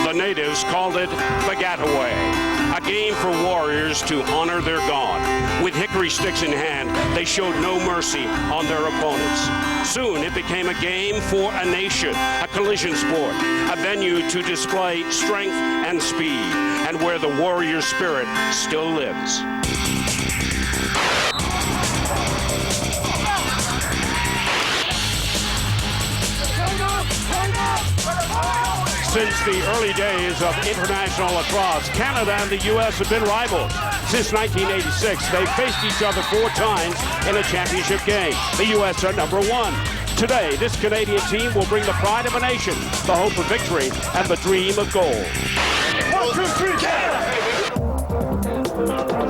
the natives called it the Gataway, a game for warriors to honor their god. With hickory sticks in hand, they showed no mercy on their opponents. Soon it became a game for a nation, a collision sport, a venue to display strength and speed, and where the warrior spirit still lives. Since the early days of international lacrosse, Canada and the U.S. have been rivals. Since 1986, they've faced each other 4 times in a championship game. The U.S. are number 1. Today, this Canadian team will bring the pride of a nation, the hope of victory, and the dream of gold. 1, 2, 3, Canada!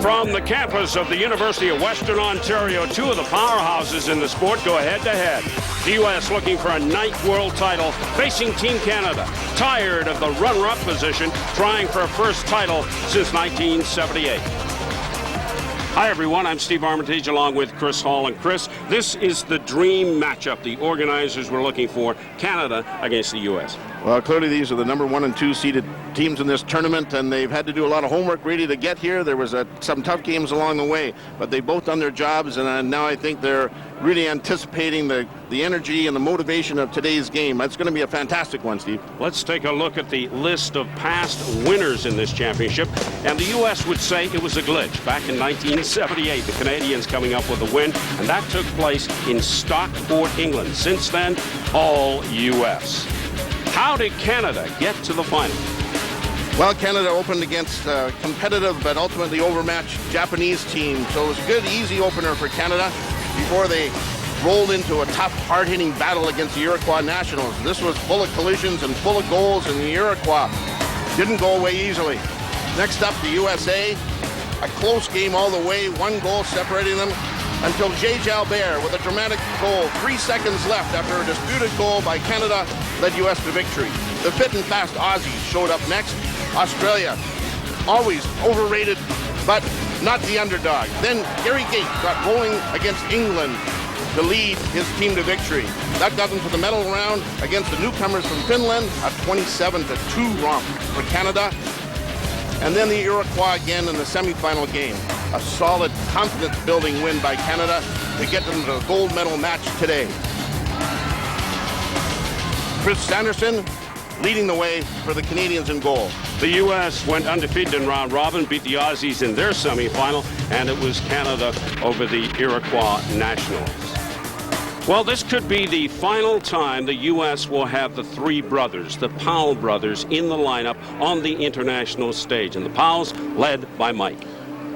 From the campus of the University of Western Ontario, 2 of the powerhouses in the sport go head-to-head. The U.S. looking for a 9th world title, facing Team Canada, tired of the runner-up position, trying for a first title since 1978. Hi, everyone. I'm Steve Armitage, along with Chris Hall. And Chris, this is the dream matchup the organizers were looking for, Canada against the U.S. Well, clearly these are the number 1 and 2 seeded teams in this tournament, and they've had to do a lot of homework really to get here. There was some tough games along the way, but they've both done their jobs, and now I think they're really anticipating the energy and the motivation of today's game. That's going to be a fantastic one, Steve. Let's take a look at the list of past winners in this championship, and the U.S. would say it was a glitch. Back in 1978, the Canadians coming up with a win, and that took place in Stockport, England. Since then, all U.S. How did Canada get to the final? Well, Canada opened against a competitive but ultimately overmatched Japanese team, so it was a good, easy opener for Canada before they rolled into a tough, hard-hitting battle against the Iroquois Nationals. This was full of collisions and full of goals, and the Iroquois didn't go away easily. Next up, the USA, a close game all the way, 1 goal separating them, until Jay Jalbert, with a dramatic goal, 3 seconds left after a disputed goal by Canada, led U.S. to victory. The fit and fast Aussies showed up next. Australia, always overrated, but not the underdog. Then Gary Gates got rolling against England to lead his team to victory. That got them to the medal round against the newcomers from Finland, a 27-2 romp for Canada. And then the Iroquois again in the semifinal game. A solid, confidence-building win by Canada to get them to the gold medal match today. Chris Sanderson leading the way for the Canadians in goal. The U.S. went undefeated in round robin, beat the Aussies in their semifinal, and it was Canada over the Iroquois Nationals. Well, this could be the final time the U.S. will have the 3 brothers, the Powell brothers, in the lineup on the international stage. And the Powells led by Mike.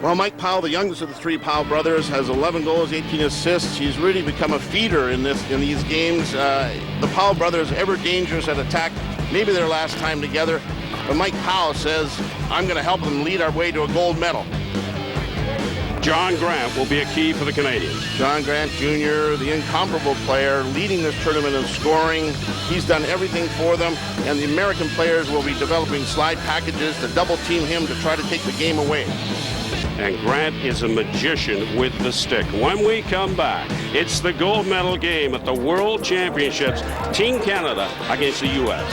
Well, Mike Powell, the youngest of the 3 Powell brothers, has 11 goals, 18 assists. He's really become a feeder in these games. The Powell brothers, ever dangerous at attack, maybe their last time together. But Mike Powell says, I'm going to help them lead our way to a gold medal. John Grant will be a key for the Canadians. John Grant Jr., the incomparable player, leading this tournament in scoring. He's done everything for them, and the American players will be developing slide packages to double-team him to try to take the game away. And Grant is a magician with the stick. When we come back, it's the gold medal game at the World Championships. Team Canada against the U.S.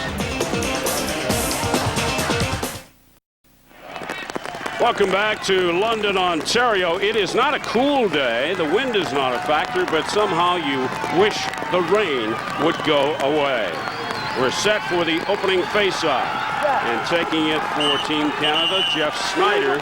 Welcome back to London, Ontario. It is not a cool day. The wind is not a factor, but somehow you wish the rain would go away. We're set for the opening face-off. And taking it for Team Canada, Jeff Snyder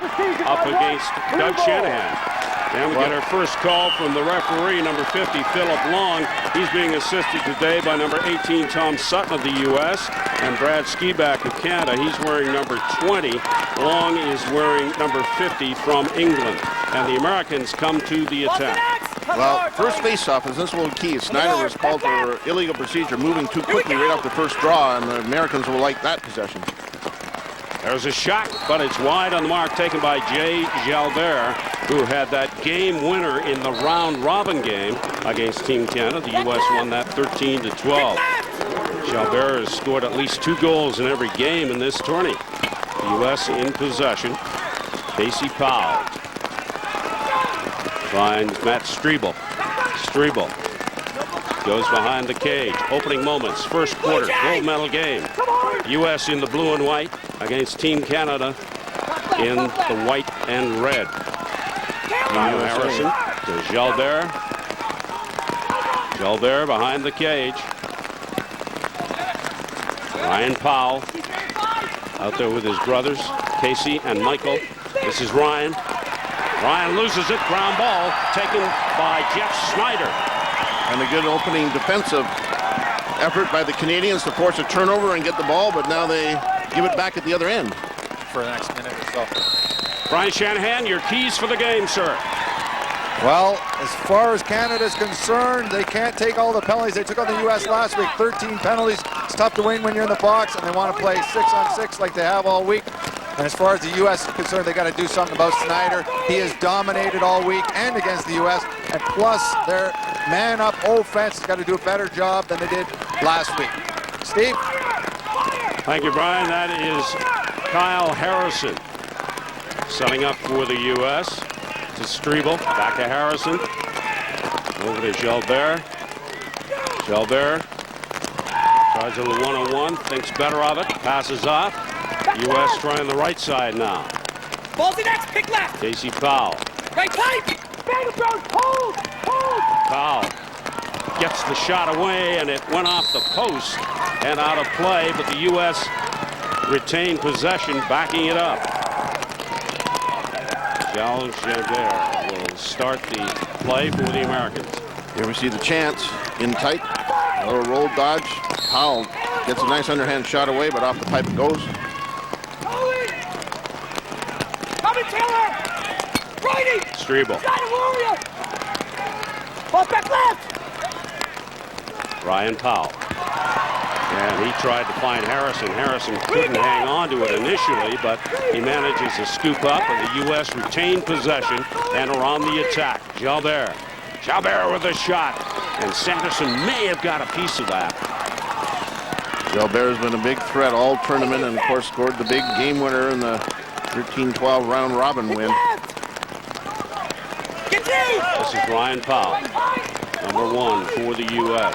up against Doug Shanahan. And we get our first call from the referee, number 50, Philip Long. He's being assisted today by number 18, Tom Sutton of the U.S. and Brad Skiback of Canada. He's wearing number 20. Long is wearing number 50 from England. And the Americans come to the attack. Well, first face-off is this little key. Snyder was called for illegal procedure, moving too quickly right off the first draw, and the Americans will like that possession. There's a shot, but it's wide on the mark, taken by Jay Jalbert, who had that game winner in the round-robin game against Team Canada. The U.S. won that 13-12. Jalbert has scored at least 2 goals in every game in this tourney. The U.S. in possession. Casey Powell finds Matt Strebel. Strebel goes behind the cage. Opening moments, first quarter, gold medal game. U.S. in the blue and white against Team Canada in the white and red. Kyle Harrison to Jalbert. Jalbert behind the cage. Ryan Powell out there with his brothers, Casey and Michael. This is Ryan. Ryan loses it. Ground ball taken by Jeff Snyder. And a good opening defensive effort by the Canadians to force a turnover and get the ball, but now they give it back at the other end. For the next minute or so. Brian Shanahan, your keys for the game, sir. Well, as far as Canada's concerned, they can't take all the penalties they took on the U.S. last week. 13 penalties. It's tough to win when you're in the box, and they want to play 6-on-6 like they have all week. And as far as the U.S. is concerned, they got to do something about Snyder. He has dominated all week and against the U.S. And plus, their man-up offense has got to do a better job than they did last week. Steve? Thank you, Brian. That is Kyle Harrison setting up for the U.S. to Strebel. Back to Harrison. Over to Jalbert. Jalbert tries a little one-on-one. Thinks better of it. Passes off. U.S. trying the right side now. Ball's the next, pick left. Casey Powell. Right side. Hold. Powell gets the shot away, and it went off the post and out of play, but the U.S. retained possession, backing it up. Jalbert will start the play for the Americans. Here we see the chance in tight. A little roll dodge. Powell gets a nice underhand shot away, but off the pipe it goes. Strebel. Ball back left. Ryan Powell. And he tried to find Harrison. Harrison couldn't hang on to it initially, but he manages to scoop up, and the U.S. retained possession and are on the attack. Jalbert. Jalbert with a shot. And Sanderson may have got a piece of that. Jalbert has been a big threat all tournament and, of course, scored the big game winner in the 13-12 round robin win. This is Ryan Powell, number 1 for the U.S.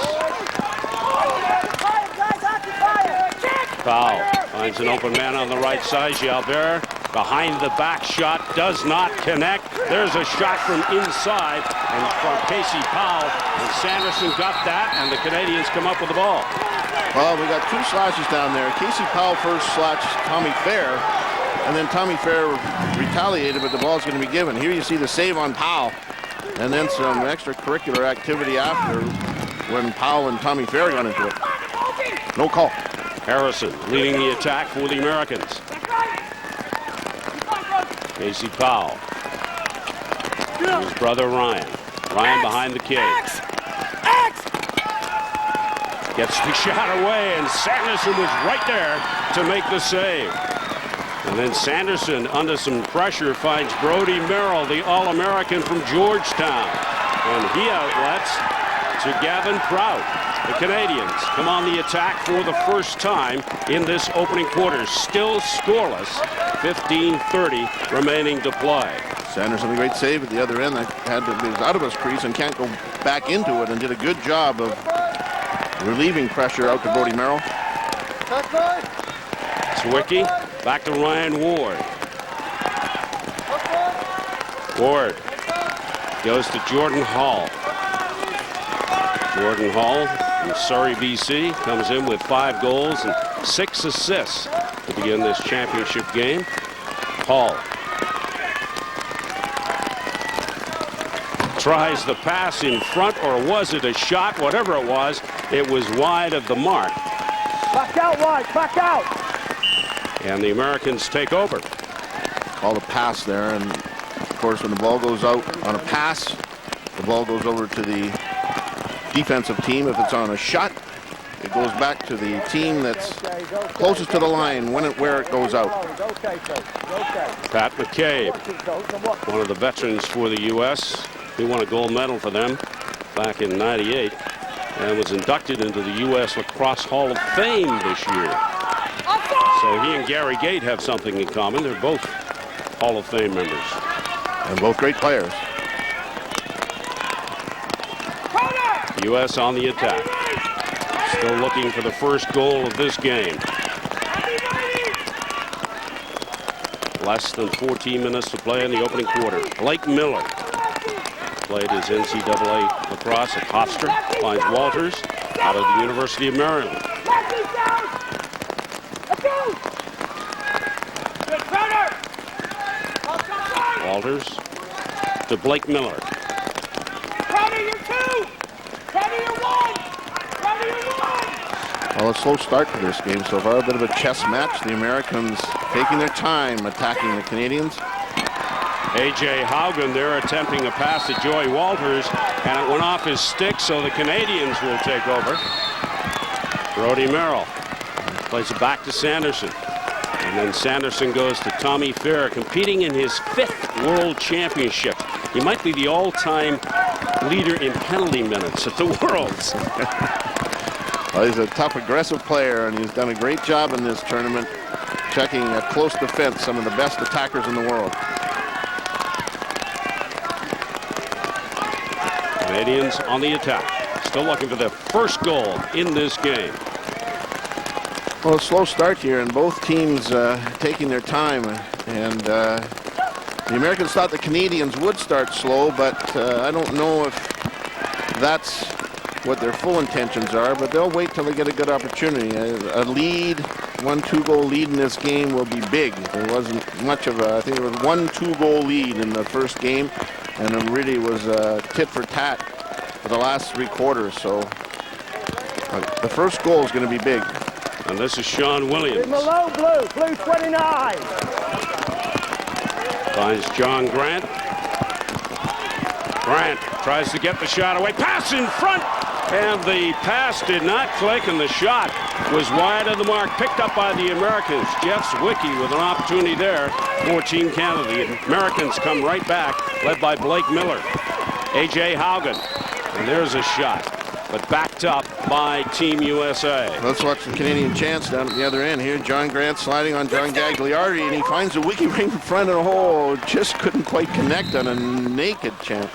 Powell finds an open man on the right side. Jalbert behind the back shot does not connect. There's a shot from inside and from Casey Powell, and Sanderson got that, and the Canadians come up with the ball. Well, we got 2 slashes down there. Casey Powell first slashed Tommy Fair, and then Tommy Fair retaliated, but the ball's going to be given. Here you see the save on Powell, and then some extracurricular activity after when Powell and Tommy Fair got into it. No call. Harrison leading the attack for the Americans. Casey Powell. His brother Ryan. Ryan behind the cage. Gets the shot away, and Sanderson was right there to make the save. And then Sanderson, under some pressure, finds Brody Merrill, the All-American from Georgetown. And he outlets to Gavin Prout. The Canadians come on the attack for the first time in this opening quarter. Still scoreless, 15:30 remaining to play. Sanderson, a great save at the other end. That was out of his crease and can't go back into it, and did a good job of relieving pressure out to Brody Merrill. Zwicky. Back to Ryan Ward. Ward goes to Jordan Hall. Jordan Hall from Surrey, BC, comes in with 5 goals and 6 assists to begin this championship game. Hall tries the pass in front, or was it a shot? Whatever it was wide of the mark. Back out wide, back out. And the Americans take over. Call the pass there, and of course when the ball goes out on a pass, the ball goes over to the defensive team. If it's on a shot, it goes back to the team that's closest to the line where it goes out. Pat McCabe, one of the veterans for the U.S. He won a gold medal for them back in '98 and was inducted into the U.S. Lacrosse Hall of Fame this year. So he and Gary Gait have something in common. They're both Hall of Fame members. And both great players. U.S. on the attack. Still looking for the first goal of this game. Less than 14 minutes to play in the opening quarter. Blake Miller played his NCAA lacrosse at Hofstra. Finds Walters out of the University of Maryland. Walters to Blake Miller. Well, a slow start to this game so far. A bit of a chess match. The Americans taking their time attacking the Canadians. A.J. Haugen there attempting a pass to Joey Walters, and it went off his stick, so the Canadians will take over. Brody Merrill plays it back to Sanderson. And then Sanderson goes to Tommy Fair, competing in his 5th World Championship. He might be the all-time leader in penalty minutes at the Worlds. Well, he's a tough, aggressive player, and he's done a great job in this tournament, checking a close defense, some of the best attackers in the world. Canadians on the attack, still looking for their first goal in this game. Well, a slow start here, and both teams taking their time. And the Americans thought the Canadians would start slow, but I don't know if that's what their full intentions are. But they'll wait till they get a good opportunity. A lead, 1-2 goal lead in this game will be big. There wasn't much of a, I think it was 1-2 goal lead in the first game, and it really was tit for tat for the last 3 quarters. So the first goal is going to be big. And this is Sean Williams. Malone, blue 29. Finds John Grant. Grant tries to get the shot away. Pass in front. And the pass did not click, and the shot was wide of the mark. Picked up by the Americans. Jeff Zwicky with an opportunity there for Team Canada. The Americans come right back, led by Blake Miller. A.J. Haugen. And there's a shot, but backed up by Team USA. Let's watch the Canadian chance down at the other end here. John Grant sliding on John Gagliardi, and he finds a wiki ring in front of the hole. Just couldn't quite connect on a naked chance.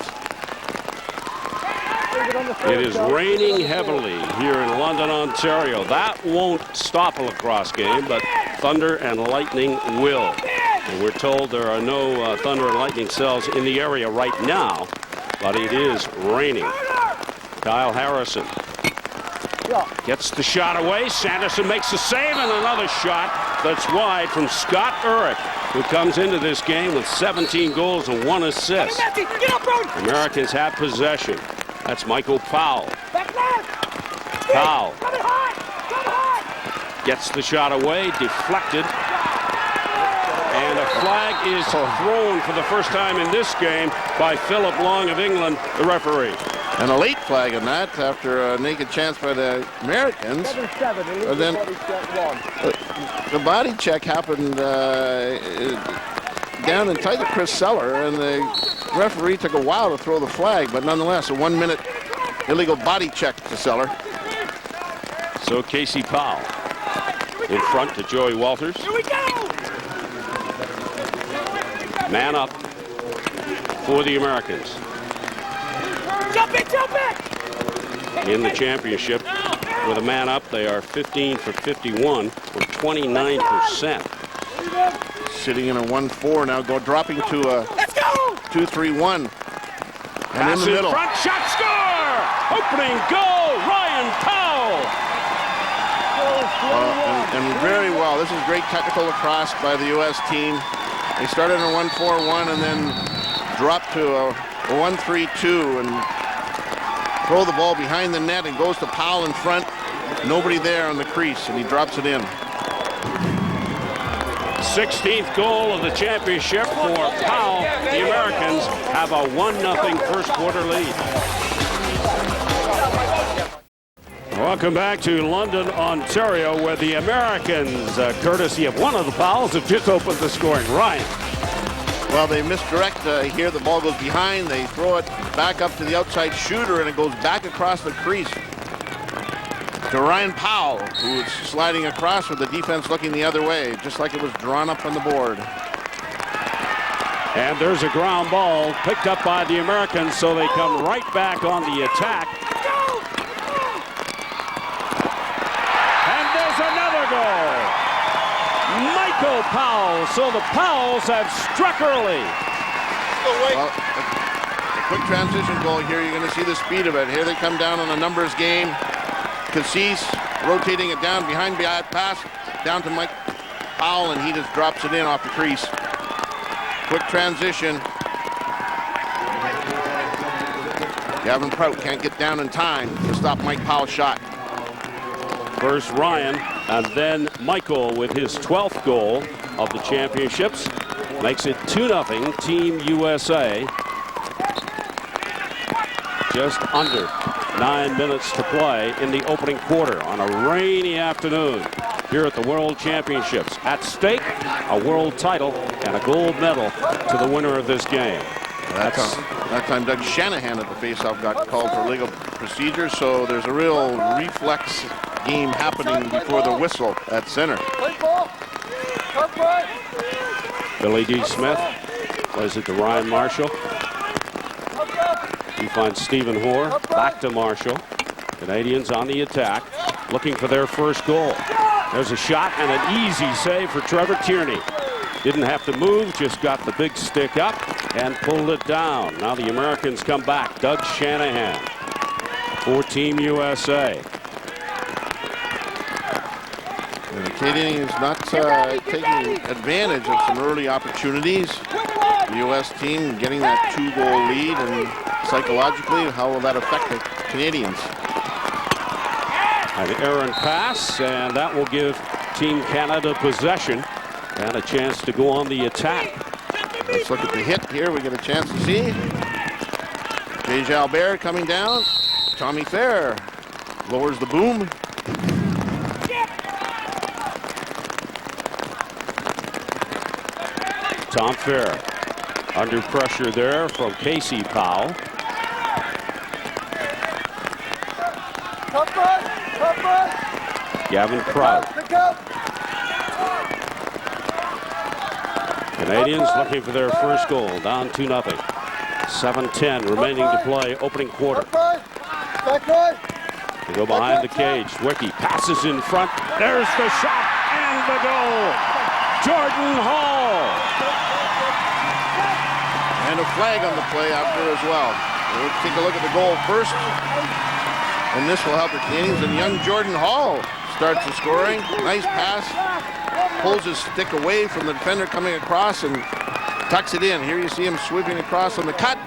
It is raining heavily here in London, Ontario. That won't stop a lacrosse game, but thunder and lightning will. And we're told there are no thunder and lightning cells in the area right now, but it is raining. Kyle Harrison gets the shot away. Sanderson makes the save, and another shot that's wide from Scott Urich, who comes into this game with 17 goals and 1 assist. Americans have possession. That's Michael Powell. Powell gets the shot away, deflected. And a flag is thrown for the first time in this game by Philip Long of England, the referee. And a late flag on that after a naked chance by the Americans. And then the body check happened down and tight to Chris Seller, and the referee took a while to throw the flag, but nonetheless a 1-minute illegal body check to Seller. So Casey Powell in front to Joey Walters. Here we go! Man up for the Americans. Jump it! In the championship, with a man up, they are 15 for 51, with 29%. Sitting in a 1-4 now, dropping to a 2-3-1. And in the middle. Front, shot, score! Opening goal, Ryan Powell. And very well. This is great technical lacrosse by the U.S. team. They started in a 1-4-1 and then dropped to a 1-3-2 and throw the ball behind the net, and goes to Powell in front. Nobody there on the crease, and he drops it in. 16th goal of the championship for Powell. The Americans have a 1-0 first quarter lead. Welcome back to London, Ontario, where the Americans, courtesy of one of the Powells, have just opened the scoring. Ryan. Well, they misdirect here. The ball goes behind. They throw it back up to the outside shooter, and it goes back across the crease to Ryan Powell, who is sliding across with the defense looking the other way, just like it was drawn up on the board. And there's a ground ball picked up by the Americans, so they come right back on the attack. Michael Powell. So the Powells have struck early. Well, a quick transition goal here. You're going to see the speed of it. Here they come down on a numbers game. Cassis rotating it down behind pass down to Mike Powell, and he just drops it in off the crease. Quick transition. Gavin Prout can't get down in time to stop Mike Powell's shot. First Ryan, and then Michael with his 12th goal of the championships. Makes it 2-0 Team USA. Just under 9 minutes to play in the opening quarter on a rainy afternoon here at the World Championships. At stake, a world title and a gold medal to the winner of this game. That time Doug Shanahan at the faceoff got called for legal procedure, so there's a real reflex game happening before the whistle at center. Billy D. Smith plays it to Ryan Marshall. He finds Stephen Hoare, back to Marshall. Canadians on the attack, looking for their first goal. There's a shot and an easy save for Trevor Tierney. Didn't have to move, just got the big stick up and pulled it down. Now the Americans come back. Doug Shanahan for Team USA. And the Canadians not taking advantage of some early opportunities. The U.S. team getting that 2-goal lead, and psychologically, how will that affect the Canadians? An errant pass, and that will give Team Canada possession and a chance to go on the attack. Let's look at the hit here. We get a chance to see. Jay Jalbert coming down. Tommy Fair lowers the boom. Tom Fair under pressure there from Casey Powell. Gavin Prout. Canadians looking for their first goal, down 2-0. 7:10 remaining to play, opening quarter. They go behind the cage. Wiki passes in front. There's the shot and the goal. Jordan Hall. And a flag on the play after as well. We'll take a look at the goal first. And this will help the Canadians. And young Jordan Hall starts the scoring. Nice pass. Pulls his stick away from the defender coming across and tucks it in. Here you see him sweeping across on the cut.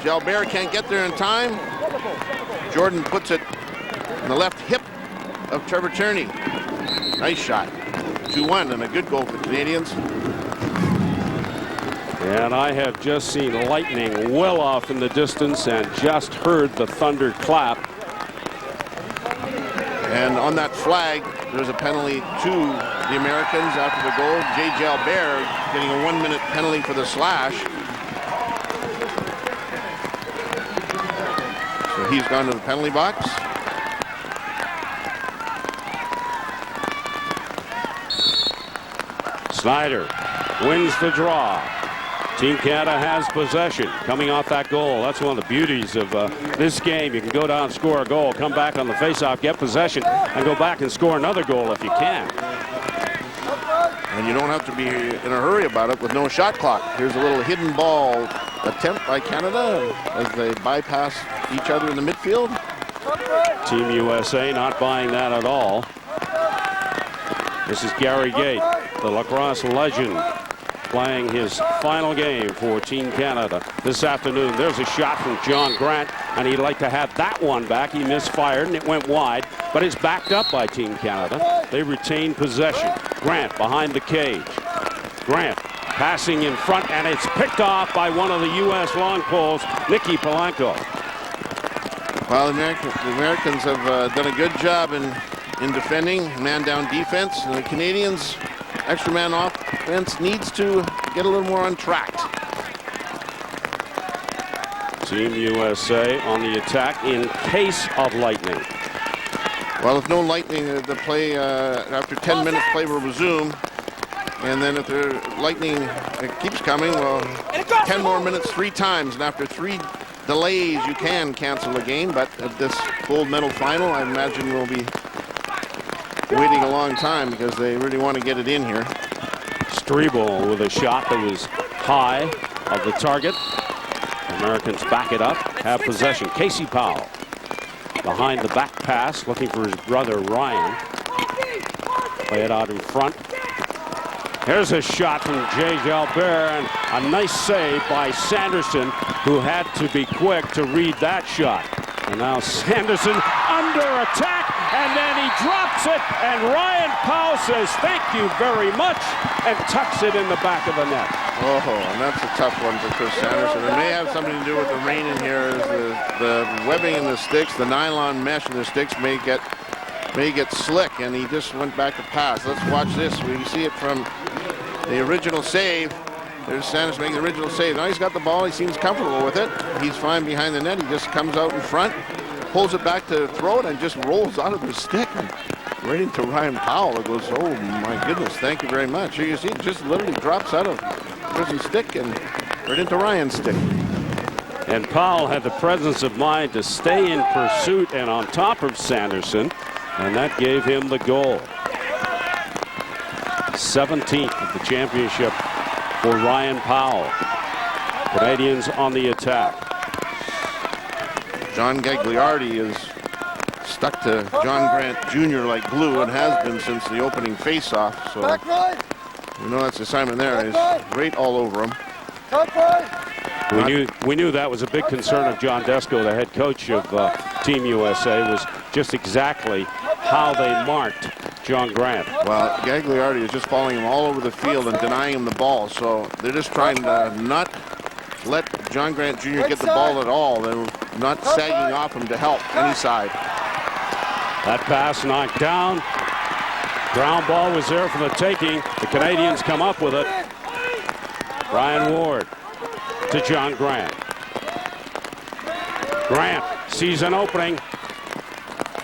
Jalbert can't get there in time. Jordan puts it in the left hip of Trevor Tierney. Nice shot. 2-1 and a good goal for the Canadians. And I have just seen lightning well off in the distance and just heard the thunder clap. And on that flag, there's a penalty to the Americans after the goal. Jay Jalbert getting a 1-minute penalty for the slash. So he's gone to the penalty box. Snyder wins the draw. Team Canada has possession coming off that goal. That's one of the beauties of this game. You can go down, score a goal, come back on the faceoff, get possession, and go back and score another goal if you can. And you don't have to be in a hurry about it with no shot clock. Here's a little hidden ball attempt by Canada as they bypass each other in the midfield. Team USA not buying that at all. This is Gary Gait, the lacrosse legend, playing his final game for Team Canada this afternoon. There's a shot from John Grant, and he'd like to have that one back. He misfired, and it went wide, but it's backed up by Team Canada. They retain possession. Grant behind the cage. Grant passing in front, and it's picked off by one of the U.S. long poles, Nicky Polanco. Well, the Americans have done a good job in defending, man-down defense, and the Canadians' extra man offense needs to get a little more on track. Team USA on the attack in case of lightning. Well, if no lightning, the play after 10 minutes play will resume. And then if the lightning keeps coming, well, 10 more minutes 3 times. And after 3 delays, you can cancel the game. But at this gold medal final, I imagine we'll be waiting a long time because they really want to get it in here. Strebel with a shot that was high of the target. Americans back it up, have possession. Casey Powell behind the back pass, looking for his brother Ryan. Play it out in front. Here's a shot from Jay Jalbert, and a nice save by Sanderson, who had to be quick to read that shot. And now Sanderson under attack, and then he drops it, and Ryan Powell says thank you very much and tucks it in the back of the net. Oh, and that's a tough one for Chris Sanderson. It may have something to do with the rain in here. As the webbing in the sticks, the nylon mesh in the sticks may get slick, and he just went back to pass. Let's watch this. We see it from the original save. There's Sanderson making the original save. Now he's got the ball. He seems comfortable with it. He's fine behind the net. He just comes out in front, pulls it back to throw it, and just rolls out of the stick and right into Ryan Powell. It goes, oh my goodness, thank you very much. Here you see it just literally drops out of Chris's stick and right into Ryan's stick. And Powell had the presence of mind to stay in pursuit and on top of Sanderson, and that gave him the goal. 17th of the championship for Ryan Powell. Canadians on the attack. John Gagliardi is stuck to John Grant Jr. like glue and has been since the opening face-off. So we know that's assignment there. He's right all over him. We knew that was a big concern of John Desko, the head coach of Team USA, was just exactly how they marked John Grant. Well, Gagliardi is just following him all over the field and denying him the ball. So they're just trying to not let John Grant Jr. get the ball at all. They're not sagging off him to help any side. That pass knocked down. Ground ball was there for the taking. The Canadians come up with it. Ryan Ward to John Grant. Grant sees an opening.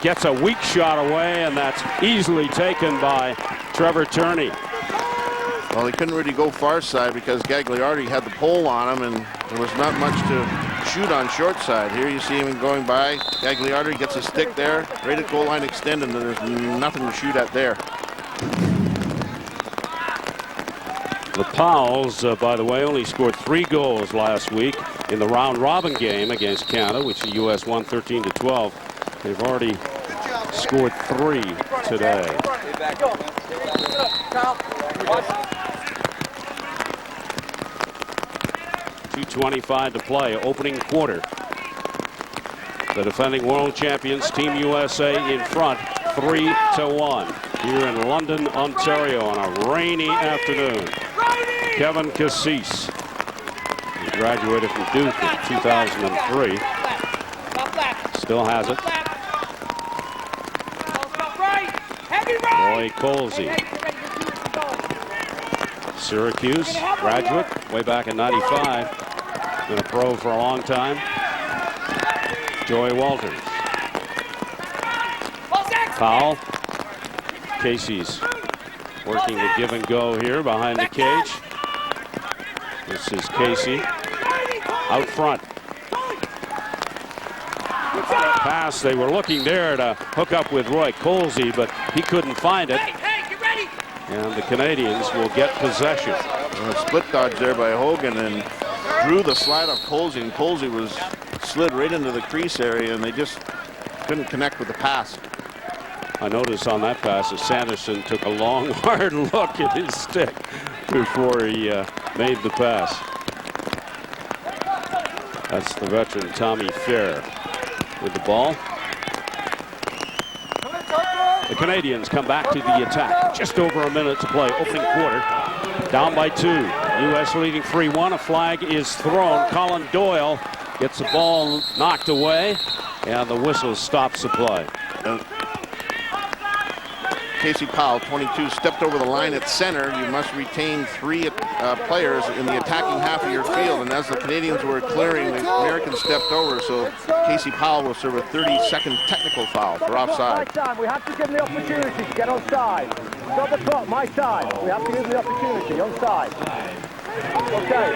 Gets a weak shot away, and that's easily taken by Trevor Turney. Well, he couldn't really go far side because Gagliardi had the pole on him, and there was not much to shoot on short side. Here you see him going by. Gagliardi gets a stick there, right at goal line extended, and there's nothing to shoot at there. The Powells, by the way, only scored 3 goals last week in the round-robin game against Canada, which the U.S. won 13-12. They've already scored 3 today. 2:25 to play, opening quarter. The defending world champions, Team USA, in front, 3-1 here in London, Ontario, on a rainy afternoon. Kevin Cassis, he graduated from Duke in 2003. Still has it. Roy Colsey, Syracuse graduate, way back in '95. Been a pro for a long time. Joey Walters. Powell. Casey's working the give and go here behind the cage. This is Casey out front. Pass, they were looking there to hook up with Roy Colsey, but he couldn't find it. And the Canadians will get possession. A split dodge there by Hogan and drew the slide of Colsey, and Colsey was slid right into the crease area, and they just couldn't connect with the pass. I noticed on that pass that Sanderson took a long, hard look at his stick before he made the pass. That's the veteran Tommy Fair with the ball. The Canadians come back to the attack. Just over a minute to play, opening quarter. Down by 2. U.S. leading 3-1. A flag is thrown. Colin Doyle gets the ball knocked away, and the whistle stops the play. Casey Powell, 22, stepped over the line at center. You must retain 3 players in the attacking half of your field. And as the Canadians were clearing, the Americans stepped over. So Casey Powell will serve a 30-second technical foul for offside. We have to give them the opportunity to get onside. Stop the clock, my side. We have to give them the opportunity onside. Okay.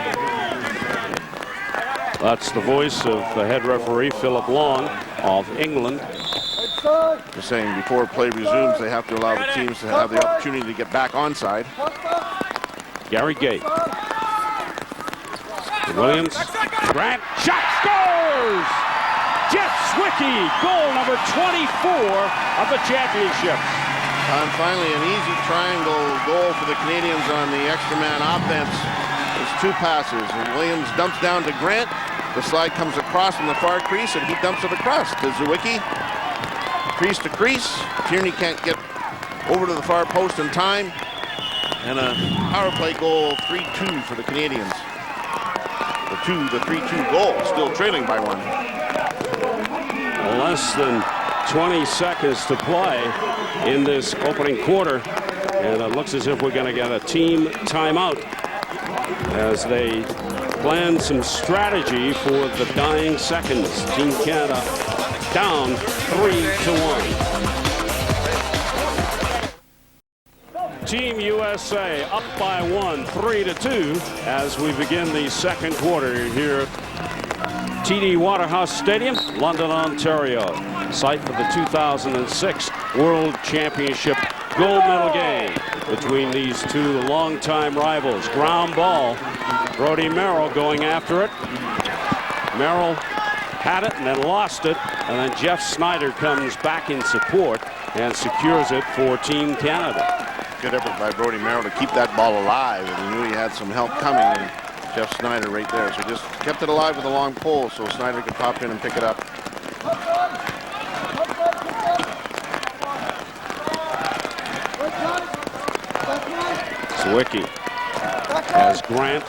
That's the voice of the head referee, Philip Long, of England. Just saying, before play resumes, they have to allow the teams to have the opportunity to get back onside. Gary Gate. Williams. Grant. Shot scores! Jeff Zwicky, goal number 24 of the championship. And finally, an easy triangle goal for the Canadians on the extra man offense. There's two passes, and Williams dumps down to Grant. The slide comes across from the far crease, and he dumps it across to Zwicky. Crease to crease. Tierney can't get over to the far post in time. And a power play goal, 3-2 for the Canadians. The 3-2 goal, still trailing by one. Less than 20 seconds to play in this opening quarter, and it looks as if we're going to get a team timeout as they plan some strategy for the dying seconds. Team Canada down 3-1. Team USA up by 1, 3-2 as we begin the second quarter here at TD Waterhouse Stadium, London, Ontario, site for the 2006 World Championship gold medal game between these two longtime rivals. Ground ball, Brody Merrill going after it. Merrill had it and then lost it, and then Jeff Snyder comes back in support and secures it for Team Canada. Good effort by Brody Merrill to keep that ball alive, and he knew he had some help coming. And Jeff Snyder right there, so just kept it alive with a long pole so Snyder could pop in and pick it up. Zwicky has Grant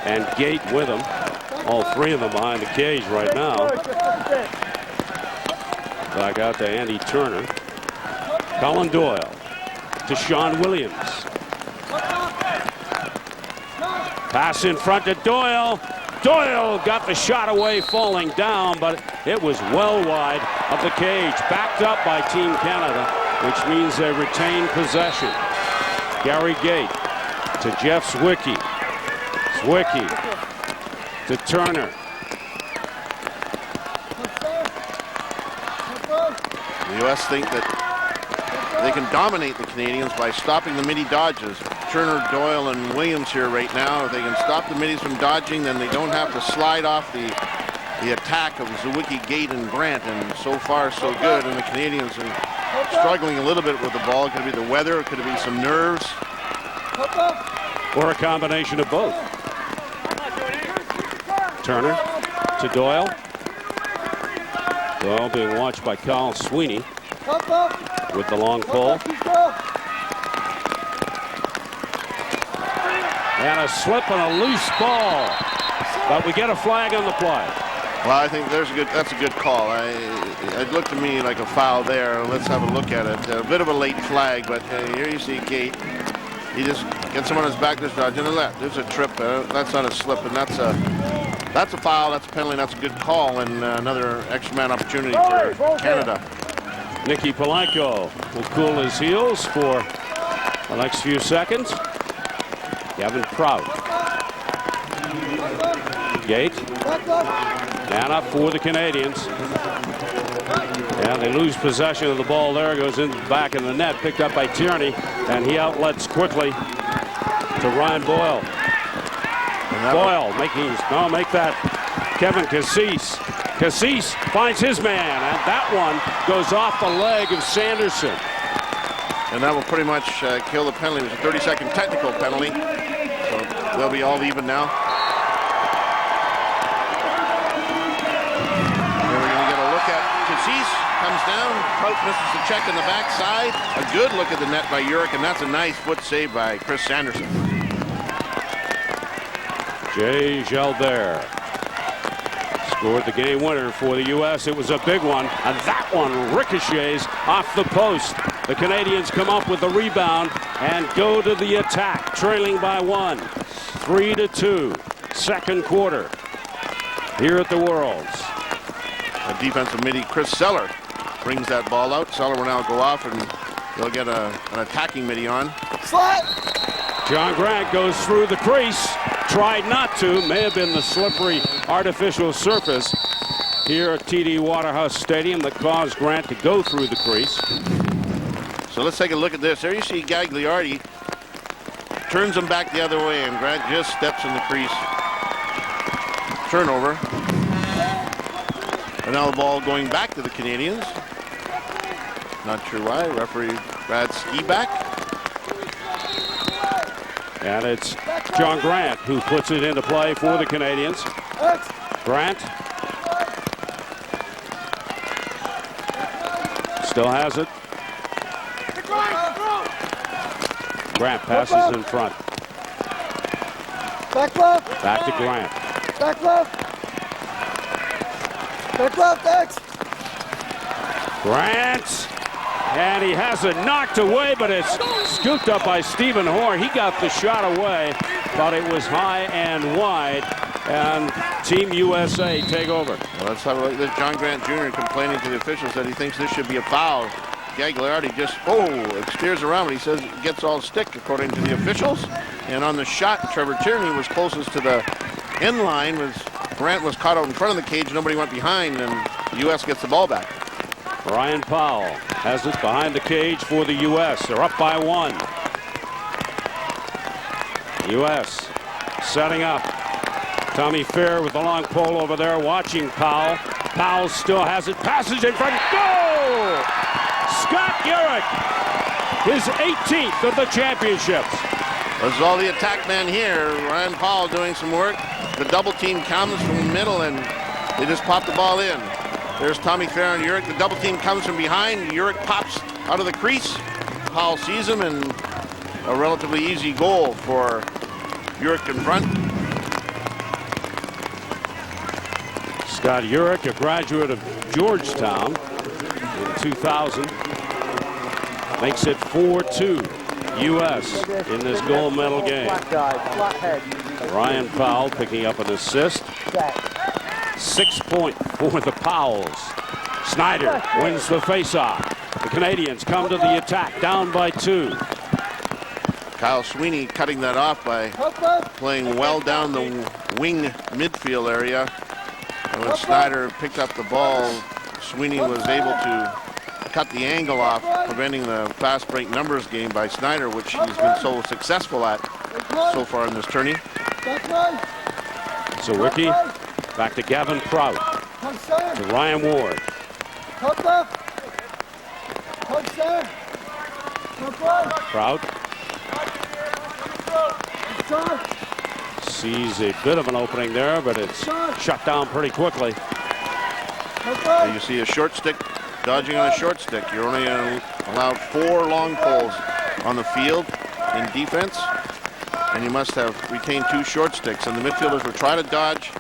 and Gate with him. All three of them behind the cage right now. Back out to Andy Turner. Colin Doyle to Sean Williams. Pass in front to Doyle. Doyle got the shot away falling down, but it was well wide of the cage. Backed up by Team Canada, which means they retain possession. Gary Gate to Jeff Zwicky. Zwicky to Turner. The U.S. think that they can dominate the Canadians by stopping the midi dodges. Turner, Doyle, and Williams here right now. If they can stop the middies from dodging, then they don't have to slide off the attack of Zwicky, Gate, and Grant. And so far, so good. And the Canadians are struggling a little bit with the ball. It could be the weather. It could be some nerves. Or a combination of both. Turner to Doyle. Doyle being watched by Kyle Sweeney with the long pole. And a slip and a loose ball. But we get a flag on the play. Well, I think that's a good call. It looked to me like a foul there. Let's have a look at it. A bit of a late flag, but here you see Gate. He just gets him on his back, this dodge, and left. There's a trip. That's not a slip, and that's a foul. That's a penalty. That's a good call, and another extra man opportunity for Canada. Nicky Polanco will cool his heels for the next few seconds. Kevin Prout. Gate. Man up for the Canadians. And they lose possession of the ball there. Goes in the back of the net. Picked up by Tierney. And he outlets quickly to Ryan Boyle. Boyle make that Kevin Cassis. Cassis finds his man. And that one goes off the leg of Sanderson. And that will pretty much kill the penalty. It was a 30-second technical penalty. So they'll be all even now. Here we're going to get a look at Cassis. Comes down. Prout misses the check in the backside. A good look at the net by Urick, and that's a nice foot save by Chris Sanderson. Jay Jalbert scored the game winner for the U.S. It was a big one, and that one ricochets off the post. The Canadians come up with the rebound and go to the attack, trailing by 1, 3-2. Second quarter here at the Worlds. A defensive midi, Chris Seller, brings that ball out. Seller will now go off, and they'll get an attacking midi on. John Grant goes through the crease. Tried not to. May have been the slippery artificial surface. here at TD Waterhouse Stadium that caused Grant to go through the crease. So let's take a look at this. There you see Gagliardi turns him back the other way, and Grant just steps in the crease. Turnover. And now the ball going back to the Canadians. Not sure why. Referee Brad Ski back. And it's John Grant who puts it into play for the Canadians. Grant still has it. Grant passes in front. Back left. Back to Grant. Back left. Back left, X. Grant. And he has it knocked away, but it's scooped up by Stephen Hoare. He got the shot away, but it was high and wide. And Team USA take over. Well, let's have a look at this. John Grant Jr. complaining to the officials that he thinks this should be a foul. Gagliardi just, steers around, but he says it gets all stick according to the officials. And on the shot, Trevor Tierney was closest to the end line. Grant was caught out in front of the cage. Nobody went behind, and the U.S. gets the ball back. Ryan Powell has it behind the cage for the U.S. They're up by 1. U.S. setting up. Tommy Fair with the long pole over there watching Powell. Powell still has it. Passes in front. Goal! Scott Urick, his 18th of the championships. This is all the attack men here. Ryan Powell doing some work. The double team comes from the middle, and they just pop the ball in. There's Tommy Fair and Urick. The double team comes from behind. Urick pops out of the crease. Powell sees him, and a relatively easy goal for Urick in front. Scott Urick, a graduate of Georgetown in 2000, makes it 4-2 U.S. in this gold medal game. Ryan Powell picking up an assist. 6 point for the Powells. Snyder wins the faceoff. The Canadians come to the attack, down by 2. Kyle Sweeney cutting that off by playing well down the wing midfield area. And when Snyder picked up the ball, Sweeney was able to cut the angle off, preventing the fast break numbers game by Snyder, which he's been so successful at so far in this tourney. Sawicki back to Gavin Prout, to Ryan Ward. Prout sees a bit of an opening there, but it's shut down pretty quickly. So you see a short stick, dodging on a short stick. You're only allowed 4 long poles on the field in defense, and you must have retained 2 short sticks. And the midfielders will try to dodge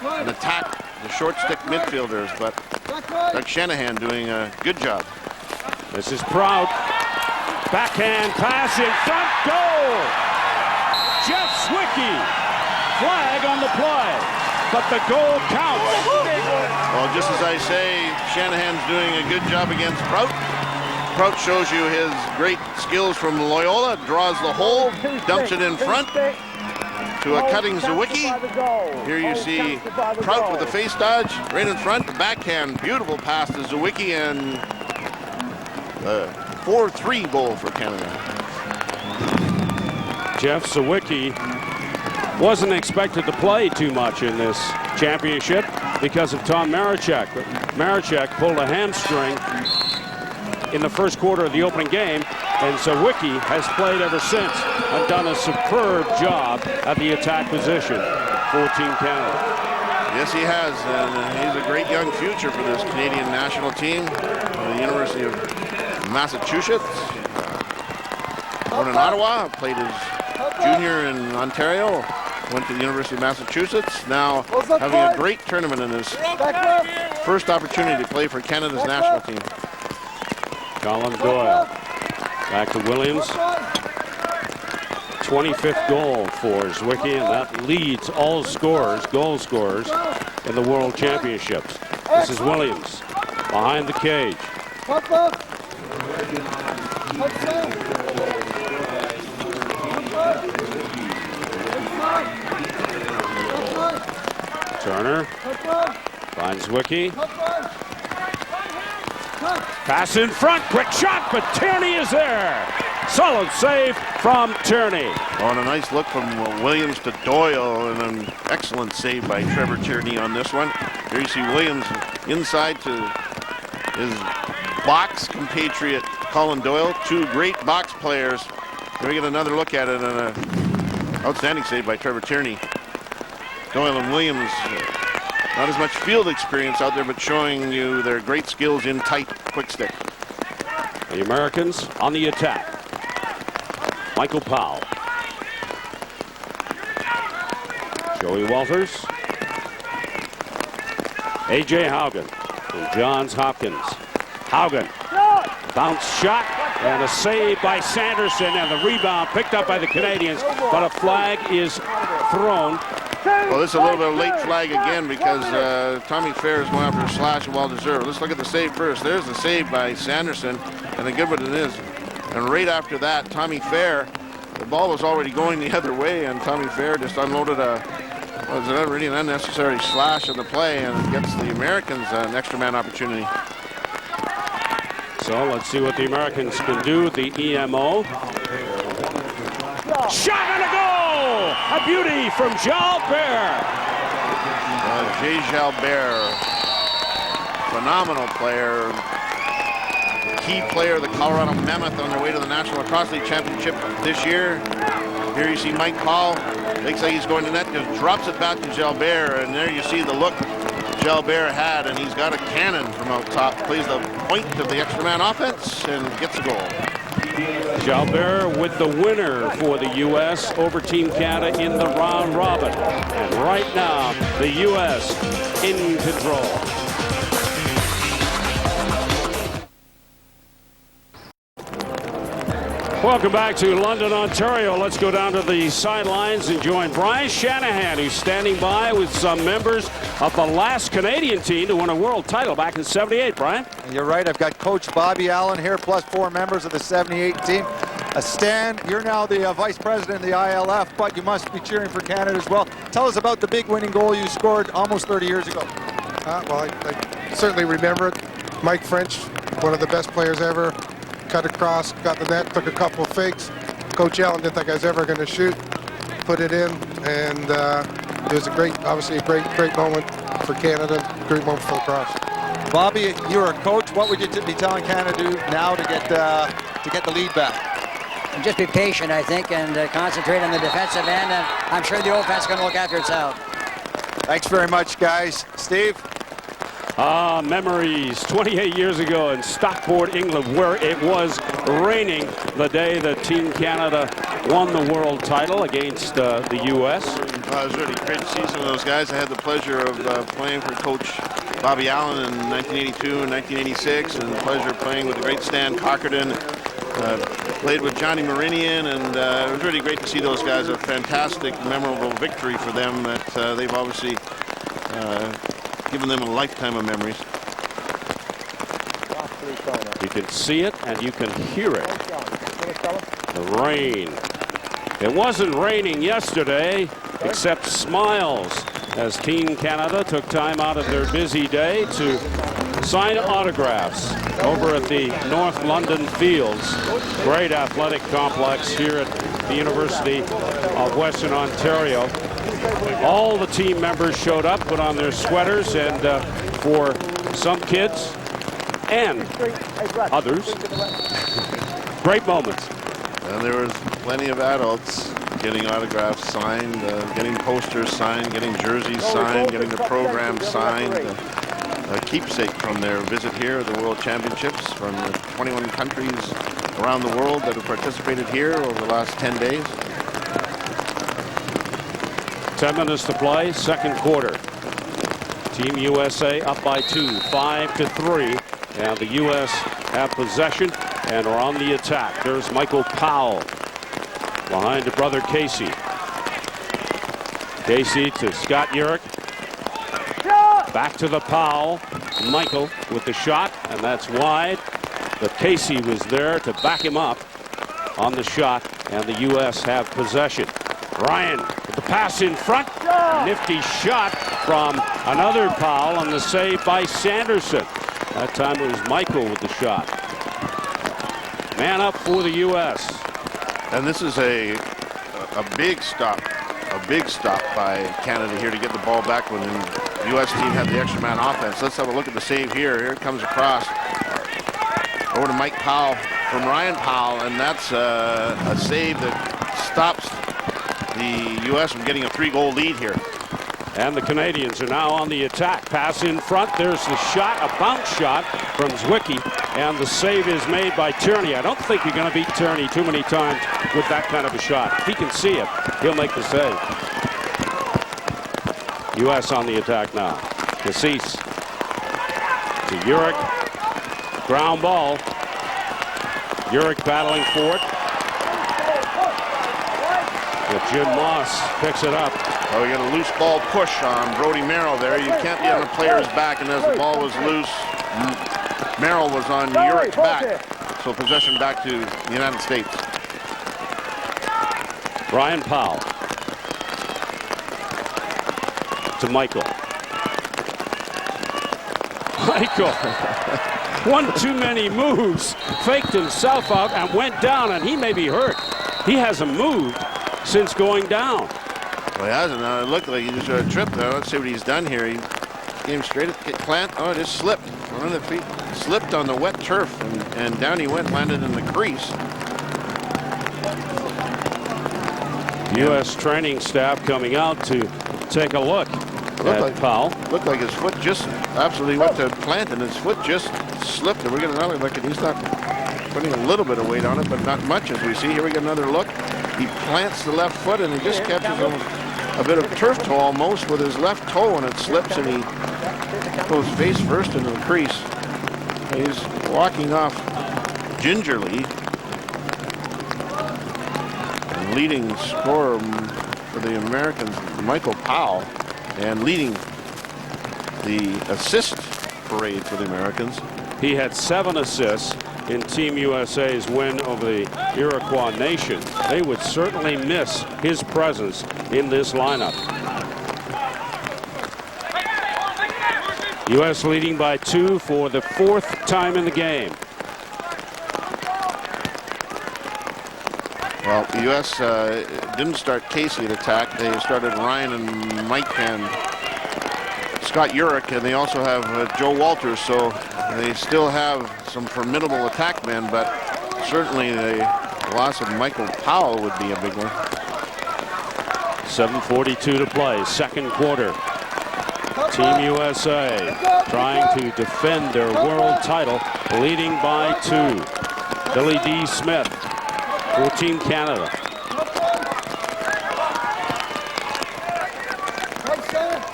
and attack the short stick midfielders, but Doug Shanahan doing a good job. This is Prout. Backhand pass in front, goal! Jeff Sawicki, flag on the play, but the goal counts. Well, just as I say, Shanahan's doing a good job against Prout. Prout shows you his great skills from Loyola, draws the hole, dumps it in front to a cutting Sawicki. Here you see Prout with the face dodge, right in front, backhand, beautiful pass to Sawicki, and the 4-3 goal for Canada. Jeff Sawicki wasn't expected to play too much in this championship because of Tom Marechek. But Marechek pulled a hamstring in the first quarter of the opening game, and Sawicki has played ever since and done a superb job at the attack position for Team Canada. Yes, he has, and he's a great young future for this Canadian national team. The University of Massachusetts, born in Ottawa, played his junior in Ontario, went to the University of Massachusetts, now having a great tournament in his first opportunity to play for Canada's national team. Colin Doyle back to Williams. 25th goal for Sawicki, and that leads all scorers, goal scorers in the World Championships. This is Williams behind the cage. Turner Finds Wiki. Pass in front, quick shot, but Tierney is there. Solid save from Tierney. Oh, and a nice look from Williams to Doyle, and an excellent save by Trevor Tierney on this one. Here you see Williams inside to his box compatriot Colin Doyle. Two great box players. Here we get another look at it, and an outstanding save by Trevor Tierney. Doyle and Williams, not as much field experience out there, but showing you their great skills in tight quick stick. The Americans on the attack. Michael Powell. Joey Walters. A.J. Haugen from Johns Hopkins. Haugen. Bounce shot and a save by Sanderson, and the rebound picked up by the Canadians, but a flag is thrown. Well, this is a little bit of a late flag again because Tommy Fair is going after a slash and well deserved. Let's look at the save first. There's the save by Sanderson, and a good one it is. And right after that, Tommy Fair, the ball was already going the other way, and Tommy Fair just unloaded really an unnecessary slash in the play, and gets the Americans an extra man opportunity. So let's see what the Americans can do. The EMO. Shot and a goal! A beauty from Jalbert. Jay Jalbert, phenomenal player. Key player of the Colorado Mammoth on their way to the National Lacrosse League Championship this year. Here you see Mike Powell. Looks like he's going to net, just drops it back to Jalbert, and there you see the look Jalbert had, and he's got a cannon from out top. Plays the point of the extra man offense and gets a goal. Jalbert with the winner for the U.S. over Team Canada in the round robin. And right now, the U.S. in control. Welcome back to London, Ontario. Let's go down to the sidelines and join Brian Shanahan, who's standing by with some members of the last Canadian team to win a world title back in '78, Brian. You're right. I've got Coach Bobby Allen here, plus 4 members of the '78 team. Stan, you're now the vice president of the ILF, but you must be cheering for Canada as well. Tell us about the big winning goal you scored almost 30 years ago. Well, I certainly remember it. Mike French, one of the best players ever. Cut across, got the net, took a couple of fakes. Coach Allen didn't think I was ever going to shoot. Put it in, and it was obviously a great moment for Canada, great moment for lacrosse. Bobby, you're a coach. What would you be telling Canada to do now to get the lead back? And just be patient, I think, and concentrate on the defensive end, and I'm sure the offense is going to look after itself. Thanks very much, guys. Steve? Memories 28 years ago in Stockport, England, where it was raining the day that Team Canada won the world title against the U.S. It was really great to see some of those guys. I had the pleasure of playing for Coach Bobby Allen in 1982 and 1986, and the pleasure of playing with the great Stan Cockerton. Played with Johnny Marinian, and it was really great to see those guys. A fantastic, memorable victory for them that they've obviously given them a lifetime of memories. You can see it and you can hear it. The rain. It wasn't raining yesterday, except smiles, as Team Canada took time out of their busy day to sign autographs over at the North London Fields. Great athletic complex here at the University of Western Ontario. All the team members showed up, put on their sweaters, and for some kids and others, great moments. And there was plenty of adults getting autographs signed, getting posters signed, getting jerseys signed, getting the program signed. A keepsake from their visit here at the World Championships from the 21 countries around the world that have participated here over the last 10 days. 10 minutes to play, second quarter. Team USA up by 2, 5-3. Now the U.S. have possession and are on the attack. There's Michael Powell behind to brother Casey. Casey to Scott Urich. Back to the Powell. Michael with the shot, and that's wide. But Casey was there to back him up on the shot, and the U.S. have possession. Ryan with the pass in front. Nifty shot from Another Powell on the save by Sanderson. That time it was Michael with the shot. Man up for the U.S. And this is a big stop. A big stop by Canada here to get the ball back when the U.S. team had the extra man offense. Let's have a look at the save here. Here it comes across over to Mike Powell from Ryan Powell, and that's a save that stops the U.S. from getting a 3-goal lead here. And the Canadians are now on the attack. Pass in front. There's the shot, a bounce shot from Zwicky, and the save is made by Tierney. I don't think you're going to beat Tierney too many times with that kind of a shot. If he can see it, he'll make the save. U.S. on the attack now. Cassis to Urick. Ground ball. Urick battling for it. But Jim Moss picks it up. Oh, we got a loose ball push on Brody Merrill there. You can't be on a player's back, and as the ball was loose, Merrill was on Urick's back. So possession back to the United States. Ryan Powell to Michael. Michael, one too many moves, faked himself out and went down, and he may be hurt. He hasn't moved since going down. Well, he hasn't. It looked like he just got a trip there. Let's see what he's done here. He came straight at Plant. Oh, it just slipped. One of the feet slipped on the wet turf, and down he went, landed in the crease. U.S. training staff coming out to take a look at Powell. Looked like his foot just absolutely went to Plant, and his foot just slipped. And we're getting another look, and he's not putting a little bit of weight on it, but not much, as we see. Here we get another look. He plants the left foot, and he just catches a bit of turf toe almost with his left toe, and it slips, and he goes face first into the crease. And he's walking off gingerly. And leading scorer for the Americans, Michael Powell, and leading the assist parade for the Americans. He had 7 assists in Team USA's win over the Iroquois nation. They would certainly miss his presence in this lineup. U.S. leading by 2 for the 4th time in the game. Well, the U.S. didn't start Casey at attack. They started Ryan and Mike and Scott Urick, and they also have Joe Walters, so they still have some formidable attack men, but certainly the loss of Michael Powell would be a big one. 7:42 to play, second quarter. Team USA trying to defend their world title, leading by 2. Billy D. Smith for Team Canada.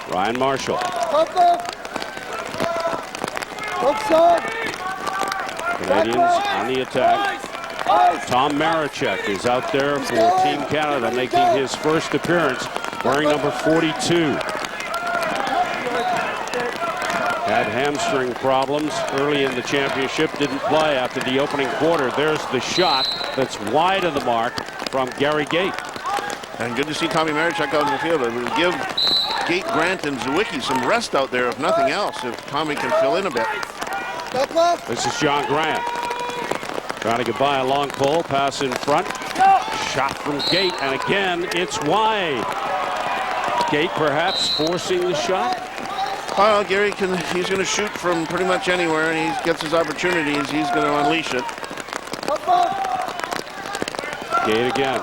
Ryan Marshall. Canadians on the attack. Tom Marechek is out there for Team Canada, making his first appearance, wearing number 42. Had hamstring problems early in the championship, didn't play after the opening quarter. There's the shot that's wide of the mark from Gary Gait. And good to see Tommy Marechek out in the field. It will give Gait, Grant, and Zwicky some rest out there, if nothing else, if Tommy can fill in a bit. This is John Grant. Trying to get by a long pole, pass in front. Shot from Gait, and again, it's wide. Gait perhaps forcing the shot. Well, Gary he's going to shoot from pretty much anywhere, and he gets his opportunities. He's going to unleash it. Gait again.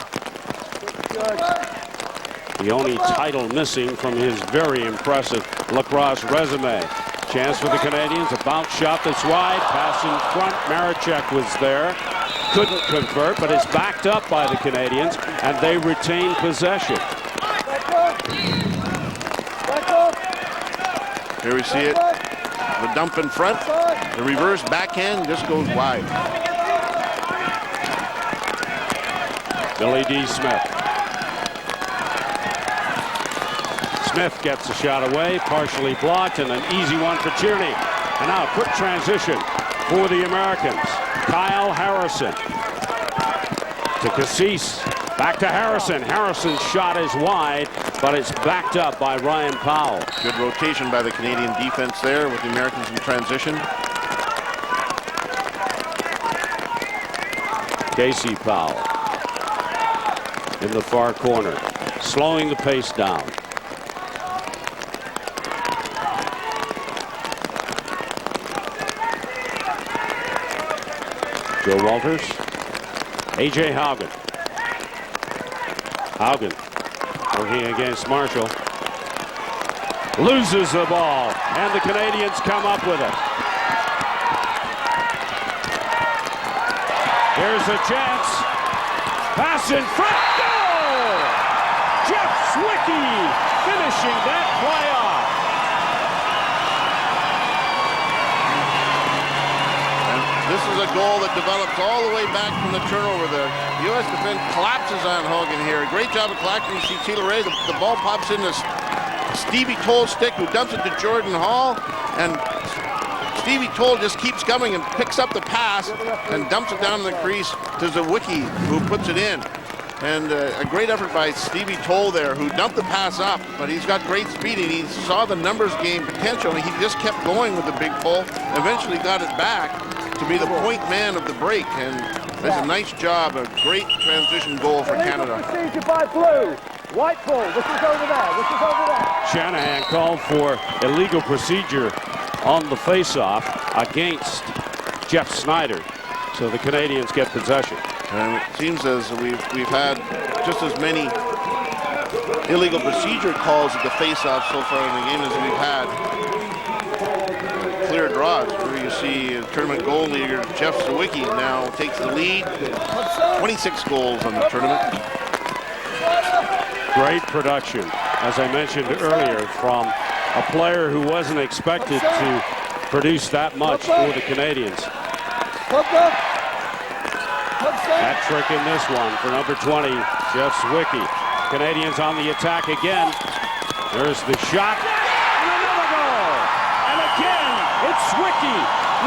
The only title missing from his very impressive lacrosse resume. Chance for the Canadians, a bounce shot that's wide, pass in front. Marechek was there, couldn't convert, but is backed up by the Canadians, and they retain possession. Here we see it, the dump in front, the reverse backhand just goes wide. Billy D. Smith. Smith gets a shot away, partially blocked, and an easy one for Tierney. And now a quick transition for the Americans. Kyle Harrison to Cassis. Back to Harrison. Harrison's shot is wide, but it's backed up by Ryan Powell. Good rotation by the Canadian defense there with the Americans in transition. Casey Powell in the far corner, slowing the pace down. Joe Walters, A.J. Haugen. Haugen working against Marshall. Loses the ball, and the Canadians come up with it. Here's a chance. Pass in front. Goal! Jeff Zwicky finishing that play off. And this is a goal that develops all the way back from the turnover. The U.S. defense collapses on Hogan here. Great job of collecting. You see Taylor Ray. The ball pops into Stevie Toll's stick, who dumps it to Jordan Hall. And Stevie Toll just keeps coming and picks up the pass and dumps it down in the crease to Zwicky, who puts it in. And a great effort by Stevie Toll there, who dumped the pass up, but he's got great speed, and he saw the numbers game potential, and he just kept going with the big pull. Eventually got it back to be the point man of the break, and that's a nice job, a great transition goal for Canada. Procedure by blue. White ball. This is over there. This is over there. Shanahan called for illegal procedure on the face-off against Jeff Snyder, so the Canadians get possession. And it seems as we've had just as many illegal procedure calls at the face-off so far in the game as we've had clear draws. Where you see tournament goal leader Jeff Zwicky now takes the lead. 26 goals on the tournament. Great production, as I mentioned earlier, from a player who wasn't expected to produce that much for the Canadians. That trick in this one for number 20, Jeff Zwicky. Canadians on the attack again. There's the shot, and another goal. And again, it's Zwicky,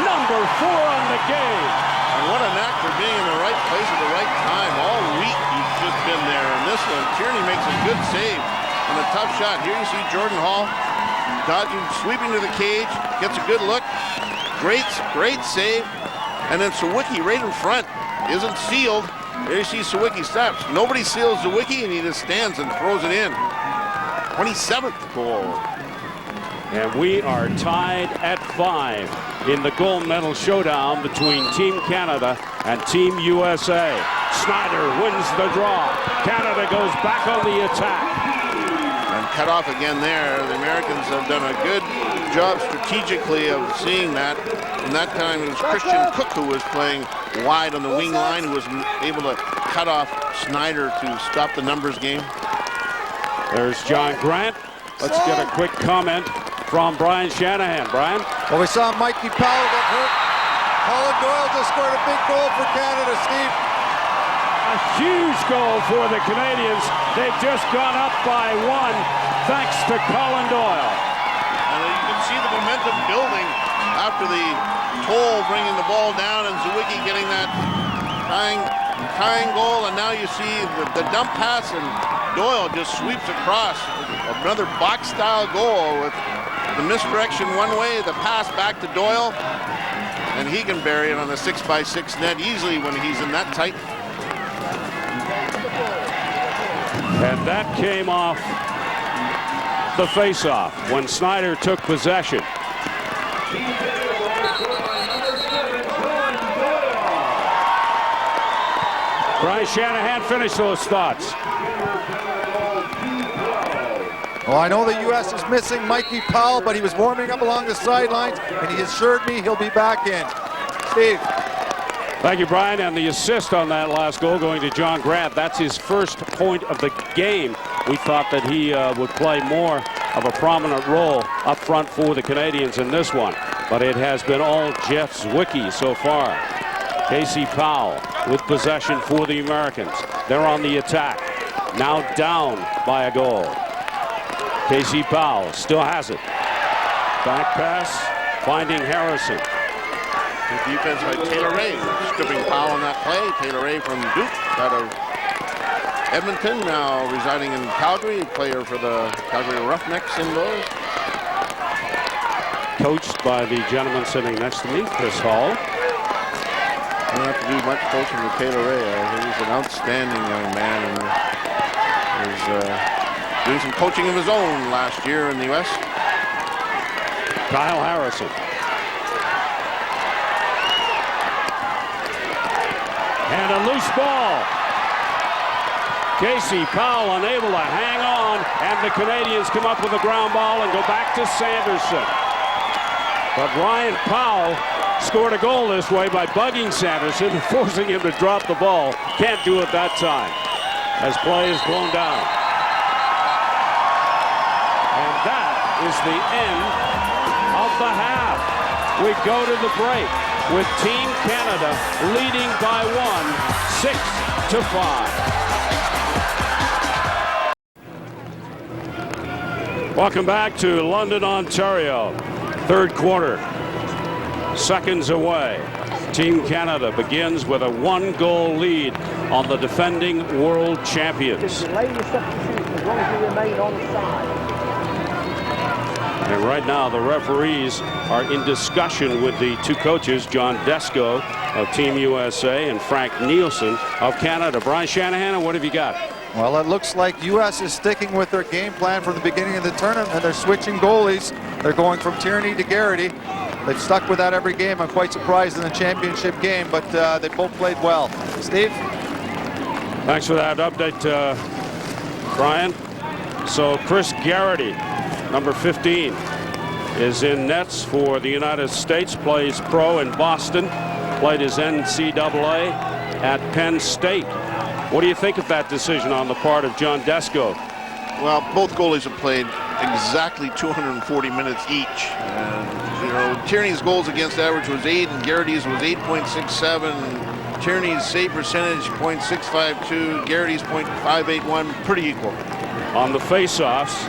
number 4 on the game. And what a knack for being in the right place at the right time. All week he's just been there. And this one, Tierney makes a good save on a tough shot. Here you see Jordan Hall dodging, sweeping to the cage, gets a good look. Great save. And then Zwicky right in front. Isn't sealed. There you see Zwicky steps. Nobody seals Zwicky, and he just stands and throws it in. 27th goal. And we are tied at 5 in the gold medal showdown between Team Canada and Team USA. Snyder wins the draw. Canada goes back on the attack. And cut off again there. The Americans have done a good job strategically of seeing that. And that time it was Christian Cook who was playing wide on the wing line, who was able to cut off Snyder to stop the numbers game. There's John Grant. Let's get a quick comment from Brian Shanahan. Brian? Well, we saw Mikey Powell get hurt. Colin Doyle just scored a big goal for Canada, Steve. A huge goal for the Canadians. They've just gone up by 1 thanks to Colin Doyle. And you can see the momentum building after the Toll bringing the ball down and Zwicky getting that tying goal. And now you see the dump pass, and Doyle just sweeps across. Another box-style goal with the misdirection one way, the pass back to Doyle, and he can bury it on the 6x6 net easily when he's in that tight. And that came off the face-off when Snyder took possession. Brian Shanahan, finish those thoughts. Well, I know the U.S. is missing Mikey Powell, but he was warming up along the sidelines, and he assured me he'll be back in. Steve. Thank you, Brian. And the assist on that last goal going to John Grant. That's his first point of the game. We thought that he would play more of a prominent role up front for the Canadians in this one, but it has been all Jeff Zwicky so far. Casey Powell with possession for the Americans. They're on the attack. Now down by a goal. Casey Powell still has it. Back pass, finding Harrison. Good defense by Taylor Ray, stripping Powell on that play. Taylor Ray from Duke got a Edmonton, now residing in Calgary, player for the Calgary Roughnecks indoors. Coached by the gentleman sitting next to me, Chris Hall. Don't have to do much coaching with Taylor Ray. He's an outstanding young man and is doing some coaching of his own last year in the U.S. Kyle Harrison. And a loose ball. Casey Powell unable to hang on, and the Canadians come up with a ground ball and go back to Sanderson. But Ryan Powell scored a goal this way by bugging Sanderson and forcing him to drop the ball. Can't do it that time as play is blown down. And that is the end of the half. We go to the break with Team Canada leading by 1, 6-5. Welcome back to London, Ontario. Third quarter. Seconds away. Team Canada begins with a 1-goal lead on the defending world champions. Just delay your substitution as long as you remain on side. And right now the referees are in discussion with the two coaches, John Desko of Team USA and Frank Nielsen of Canada. Brian Shanahan, what have you got? Well, it looks like U.S. is sticking with their game plan from the beginning of the tournament, and they're switching goalies. They're going from Tierney to Garrity. They've stuck with that every game. I'm quite surprised in the championship game, but they both played well. Steve? Thanks for that update, Brian. So Chris Garrity, number 15, is in nets for the United States, plays pro in Boston, played his NCAA at Penn State. What do you think of that decision on the part of John Desko? Well, both goalies have played exactly 240 minutes each. And, you know, Tierney's goals against average was 8 and Garrity's was 8.67. Tierney's save percentage 0.652, Garrity's 0.581, pretty equal. On the face-offs,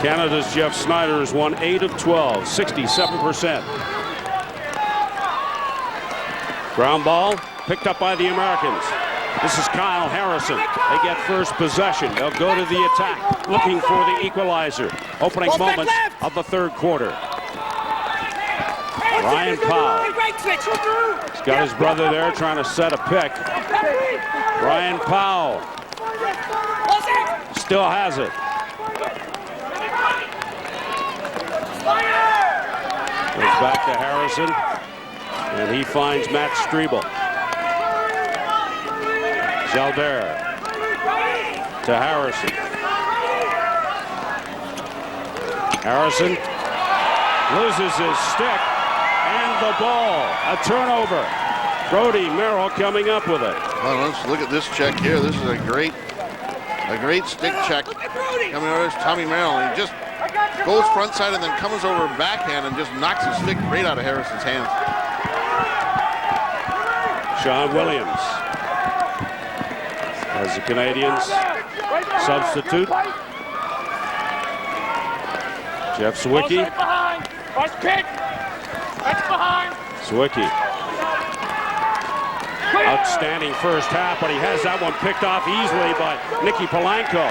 Canada's Jeff Snyder has won 8 of 12, 67%. Ground ball picked up by the Americans. This is Kyle Harrison. They get first possession. They'll go to the attack, looking for the equalizer. Opening moments of the third quarter. Ryan Powell. He's got his brother there trying to set a pick. Ryan Powell still has it. Goes back to Harrison, and he finds Matt Strebel. Jalbert to Harrison. Harrison loses his stick and the ball. A turnover. Brody Merrill coming up with it. Well, let's look at this check here. This is a great stick check coming over. There's Tommy Merrill. He just goes front side and then comes over backhand and just knocks his stick right out of Harrison's hands. Sean Williams as the Canadians substitute. Jeff Zwicky. Zwicky. Outstanding first half, but he has that one picked off easily by Nicky Polanco.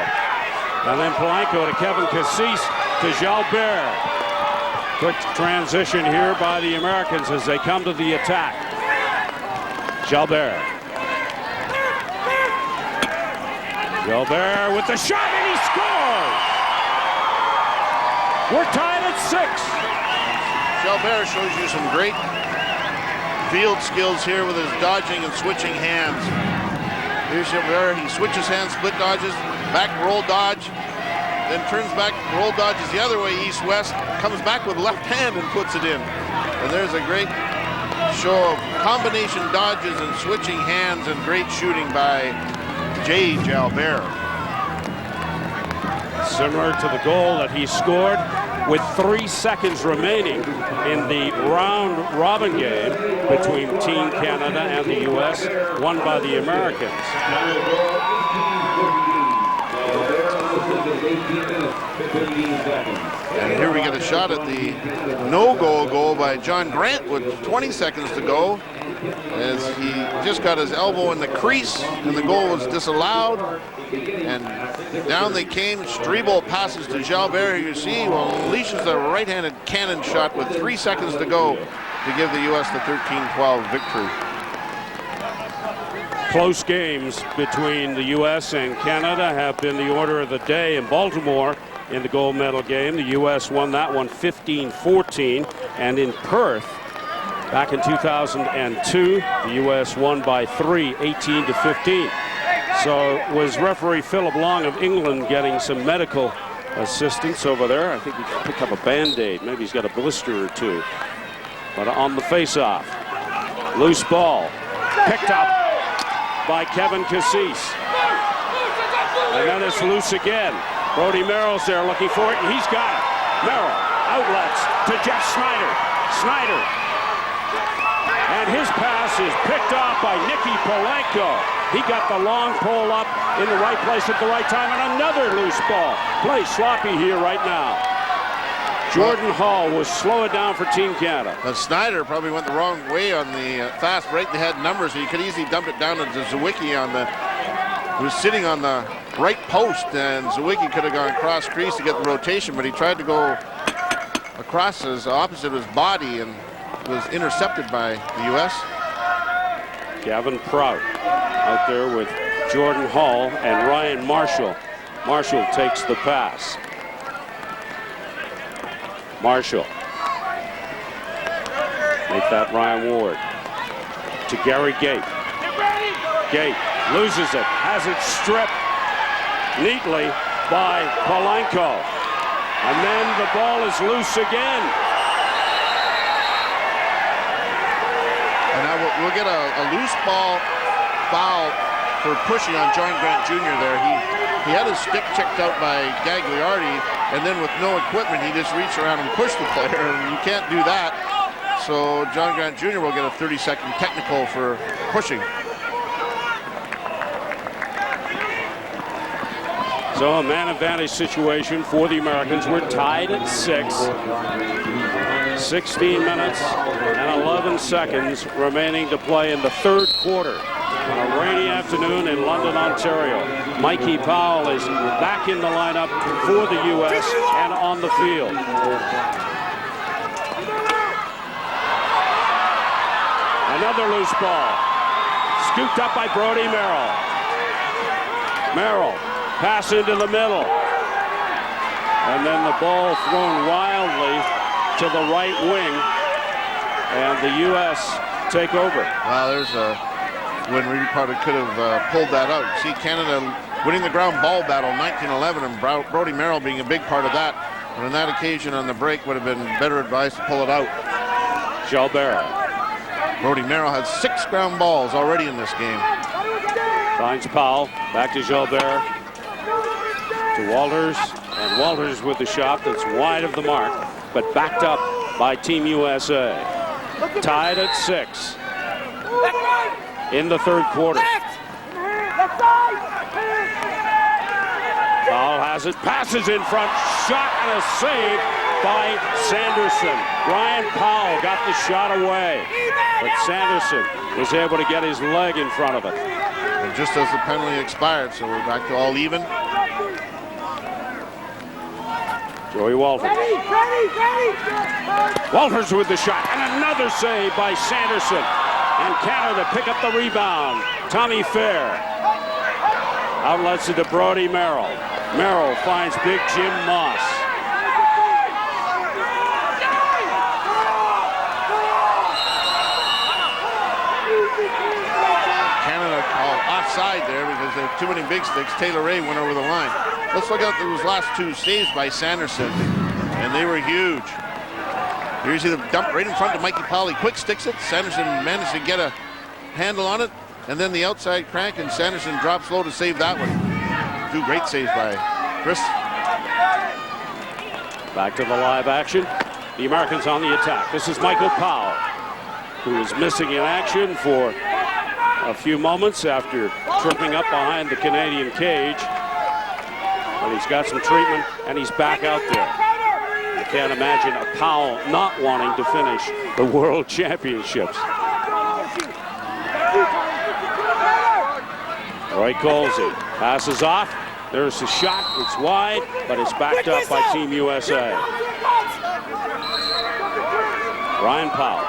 And then Polanco to Kevin Cassis to Jalbert. Quick transition here by the Americans as they come to the attack. Jalbert. Jalbert with the shot, and he scores! We're tied at 6. Jalbert shows you some great field skills here with his dodging and switching hands. Here's Jalbert. He switches hands, split dodges, back roll dodge, then turns back, roll dodges the other way, east-west, comes back with left hand and puts it in. And there's a great show of combination dodges and switching hands and great shooting by Jay Jalbert. Similar to the goal that he scored with 3 seconds remaining in the round-robin game between Team Canada and the U.S., won by the Americans. And here we get a shot at the no-goal goal by John Grant with 20 seconds to go. as he just got his elbow in the crease, and the goal was disallowed. And down they came. Strebel passes to Jalbert. You see, well, unleashes the right-handed cannon shot with 3 seconds to go to give the U.S. the 13-12 victory. Close games between the U.S. and Canada have been the order of the day. In Baltimore, in the gold medal game, the U.S. won that one 15-14, and in Perth, back in 2002, the U.S. won by 3, 18-15. So was referee Philip Long of England getting some medical assistance over there? I think he picked up a Band-Aid. Maybe he's got a blister or two. But on the face-off, loose ball, picked up by Kevin Cassis. And then it's loose again. Brody Merrill's there looking for it, and he's got it. Merrill outlets to Jeff Snyder. Snyder. And his pass is picked off by Nicky Polanco. He got the long pole up in the right place at the right time, and another loose ball. Play sloppy here right now. Jordan Hall will slow it down for Team Canada. Snyder probably went the wrong way on the fast break. They had numbers, so you could easily dump it down to Zawicki who was sitting on the right post, and Zawicki could have gone cross crease to get the rotation, but he tried to go across his opposite of his body and was intercepted by the U.S. Gavin Prout out there with Jordan Hall and Ryan Marshall. Marshall takes the pass. Marshall. Make that Ryan Ward. To Gary Gate. Gate loses it. Has it stripped neatly by Polanco. And then the ball is loose again. And now we'll get a loose ball foul for pushing on John Grant Jr. there. He had his stick checked out by Gagliardi, and then with no equipment, he just reached around and pushed the player, and you can't do that. So John Grant Jr. will get a 30-second technical for pushing. So a man advantage situation for the Americans. We're tied at 6. 16 minutes and 11 seconds remaining to play in the third quarter on a rainy afternoon in London, Ontario. Mikey Powell is back in the lineup for the U.S. and on the field. Another loose ball. Scooped up by Brody Merrill. Merrill, pass into the middle. And then the ball thrown wildly to the right wing, and the U.S. take over. Wow, there's when we probably could have pulled that out. See, Canada winning the ground ball battle 1911, and Brody Merrill being a big part of that. But on that occasion on the break would have been better advised to pull it out. Jalbert. Brody Merrill has 6 ground balls already in this game. Finds Powell, back to Jalbert, to Walters, and Walters with the shot that's wide of the mark, but backed up by Team USA. Tied at 6 in the third quarter. Powell has it, passes in front, shot and a save by Sanderson. Ryan Powell got the shot away, but Sanderson was able to get his leg in front of it. And just as the penalty expired, so we're back to all even. Joey Walters. Walters with the shot, and another save by Sanderson. And Canada pick up the rebound. Tommy Fair outlets it to Brody Merrill. Merrill finds big Jim Moss. Canada called offside there because there are too many big sticks. Taylor Ray went over the line. Let's look at those last 2 saves by Sanderson, and they were huge. Here's the dump right in front of Mikey Powell. He quick sticks it. Sanderson managed to get a handle on it, and then the outside crank, and Sanderson drops low to save that one. 2 great saves by Chris. Back to the live action. The Americans on the attack. This is Michael Powell, who is missing in action for a few moments after tripping up behind the Canadian cage. But he's got some treatment, and he's back out there. I can't imagine a Powell not wanting to finish the World Championships. Roy Colsey passes off. There's the shot. It's wide, but it's backed up by Team USA. Ryan Powell.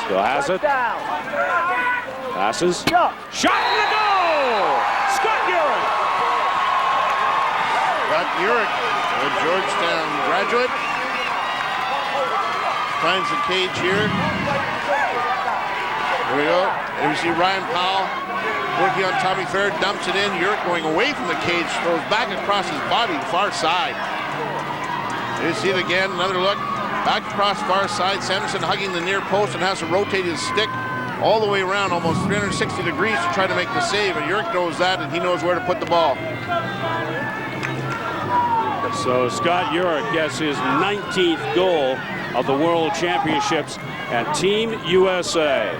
Still has it. Passes. Shot in the goal! Scott Urick. Scott Urick, a Georgetown graduate. Finds the cage here. Here we go. And we see Ryan Powell working on Tommy Fair, dumps it in. Urick going away from the cage, throws back across his body, far side. You see it again, another look. Back across far side, Sanderson hugging the near post and has to rotate his stick all the way around, almost 360 degrees to try to make the save. And Urick knows that, and he knows where to put the ball. So Scott Urick gets his 19th goal of the World Championships, and Team USA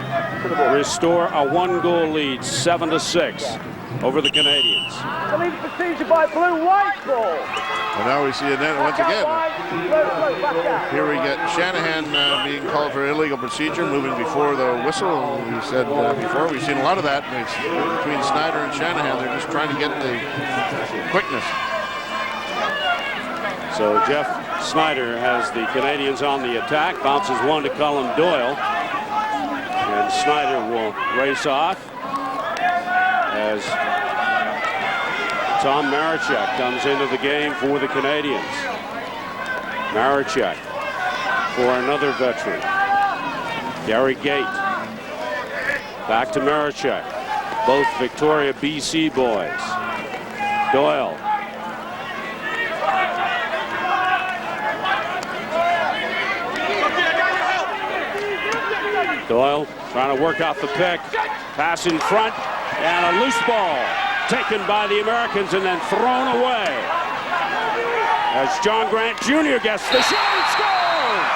restore a 1-goal lead, 7-6 over the Canadians. Illegal procedure by blue-white ball. And now we see it once again. Here we get Shanahan being called for illegal procedure, moving before the whistle. We said before, we've seen a lot of that between Snyder and Shanahan. They're just trying to get the quickness. So Jeff Snyder has the Canadians on the attack, bounces one to Colin Doyle, and Snyder will race off as Tom Marechek comes into the game for the Canadians. Marechek for another veteran, Gary Gate. Back to Marechek, both Victoria, BC boys. Doyle. Doyle trying to work off the pick. Pass in front, and a loose ball taken by the Americans and then thrown away. As John Grant Jr. gets the shot and scores!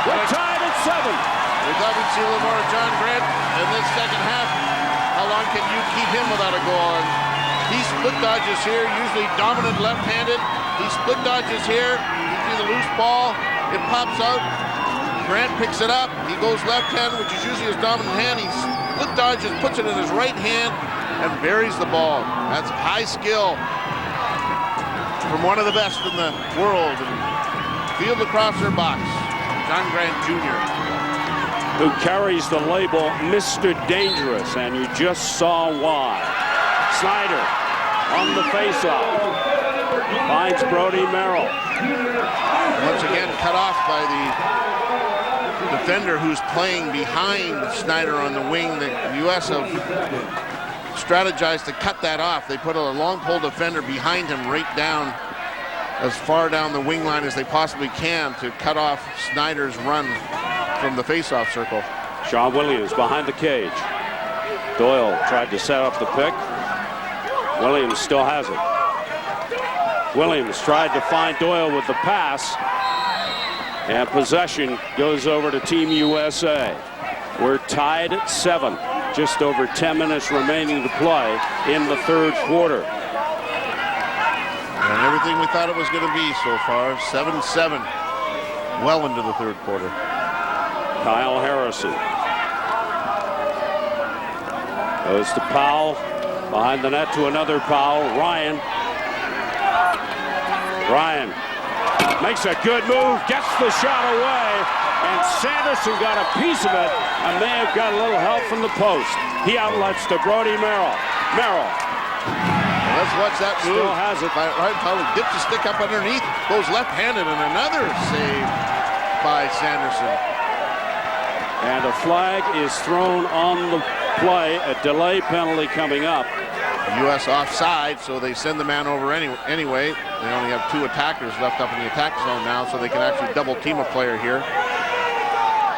We're tied at 7. We thought we'd see a little more of John Grant in this second half. How long can you keep him without a goal? And he split dodges here, usually dominant left-handed. He split dodges here. You see the loose ball. It pops out. Grant picks it up. He goes left hand, which is usually his dominant hand. He split dodges, puts it in his right hand, and buries the ball. That's high skill from one of the best in the world. And field across their box, John Grant Jr., who carries the label Mr. Dangerous, and you just saw why. Snyder on the faceoff finds Brody Merrill. Once again, cut off by the defender who's playing behind Snyder on the wing. The U.S. have strategized to cut that off. They put a long pole defender behind him right down, as far down the wing line as they possibly can to cut off Snyder's run from the face-off circle. Sean Williams behind the cage. Doyle tried to set up the pick. Williams still has it. Williams tried to find Doyle with the pass. And possession goes over to Team USA. We're tied at 7. Just over 10 minutes remaining to play in the third quarter. And everything we thought it was going to be so far, 7-7, well into the third quarter. Kyle Harrison goes to Powell, behind the net to another Powell. Ryan makes a good move, gets the shot away, and Sanderson got a piece of it and may have got a little help from the post. He outlets to Brody Merrill. Let's watch that move. Still has it. Ryan Powell dips the stick up underneath, goes left-handed, and another save by Sanderson. And a flag is thrown on the play, a delay penalty coming up. U.S. offside, so they send the man over anyway. They only have 2 attackers left up in the attack zone now, so they can actually double team a player here.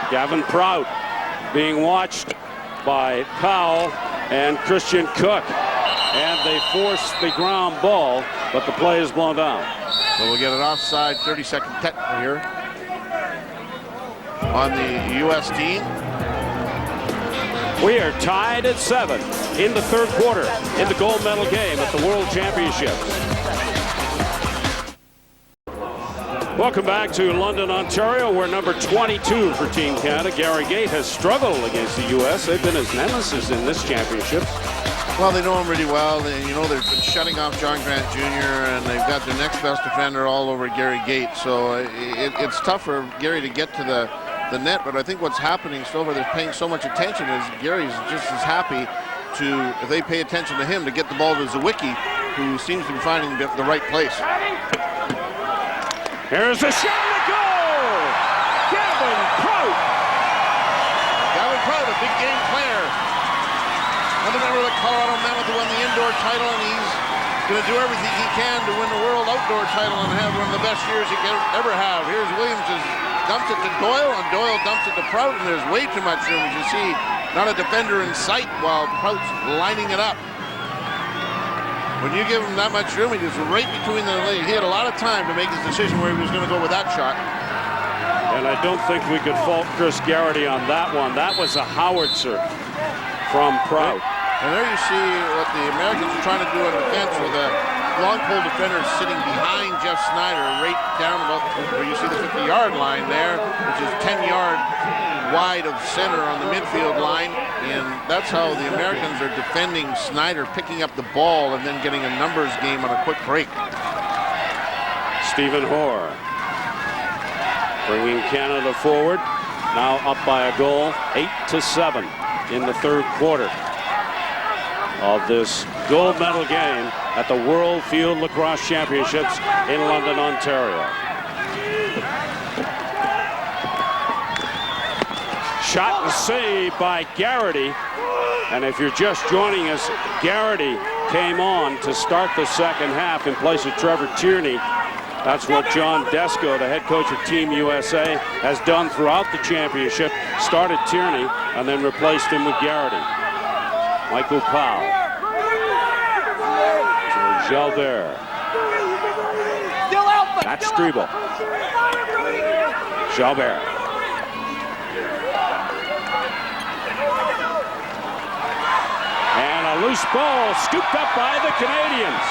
Gavin Prout being watched by Powell and Christian Cook. And they force the ground ball, but the play is blown down. So we'll get an offside 30-second technical here on the U.S. team. We are tied at 7 in the third quarter in the gold medal game at the World Championships. Welcome back to London, Ontario, where number 22 for Team Canada, Gary Gait, has struggled against the U.S. They've been his nemesis in this championship. Well, they know him really well. You know, they've been shutting off John Grant Jr., and they've got the next best defender all over Gary Gait. So it's tough for Gary to get to the net, but I think what's happening so far, they're paying so much attention, is Gary's just as happy to, if they pay attention to him, to get the ball to Zawicki, who seems to be finding the right place. Here's the shot to goal! Gavin Prout! Gavin Prout, a big game player. Another member of the Colorado Mammoth who won the indoor title, and he's going to do everything he can to win the world outdoor title and have one of the best years he can ever have. Here's Williams, just dumps it to Doyle, and Doyle dumps it to Prout, and there's way too much room. As you see, not a defender in sight while Prout's lining it up. When you give him that much room, he was right between the legs. He had a lot of time to make his decision where he was going to go with that shot. And I don't think we could fault Chris Garrity on that one. That was a howitzer from Prout. And there you see what the Americans are trying to do in defense with a long pole defender sitting behind Jeff Snyder, right down about where you see the 50-yard line there, which is 10 yards wide of center on the midfield line. And that's how the Americans are defending Snyder, picking up the ball and then getting a numbers game on a quick break. Stephen Hoare bringing Canada forward, now up by a goal, 8-7 in the third quarter of this gold medal game at the World Field Lacrosse Championships in London, Ontario. Shot and save by Garrity. And if you're just joining us, Garrity came on to start the second half in place of Trevor Tierney. That's what John Desko, the head coach of Team USA, has done throughout the championship. Started Tierney and then replaced him with Garrity. Michael Powell. Jalbert. That's Strebel. Jalbert. And a loose ball scooped up by the Canadians.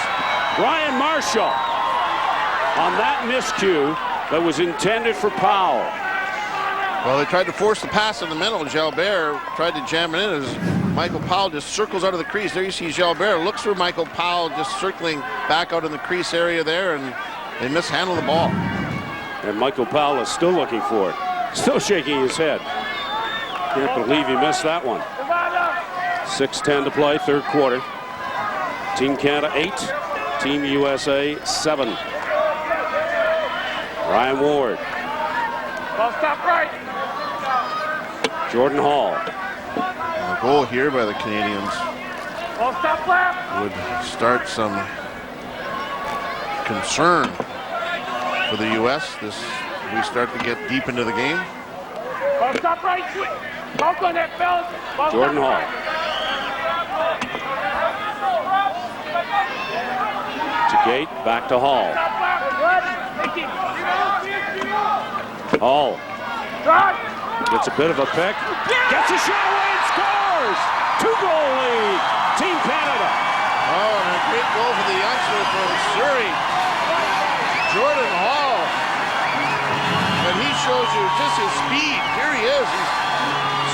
Brian Marshall on that miscue that was intended for Powell. Well, they tried to force the pass in the middle. Jalbert tried to jam it in as Michael Powell just circles out of the crease. There you see Jalbert looks for Michael Powell, just circling back out in the crease area there, and they mishandle the ball. And Michael Powell is still looking for it. Still shaking his head. Can't believe he missed that one. 6:10 to play, third quarter. Team Canada 8, Team USA 7. Ryan Ward. Ball stop right. Jordan Hall. A goal here by the Canadians Ball stop left. would start some concern for the U.S. We start to get deep into the game. Ball stop right. Ball on that belt. Jordan Hall. To Gait, back to Hall. Hall gets a bit of a pick. Gets a shot away and scores! 2-goal lead. Team Canada. Oh, and a great goal for the youngster from Surrey, Jordan Hall. And he shows you just his speed. Here he is.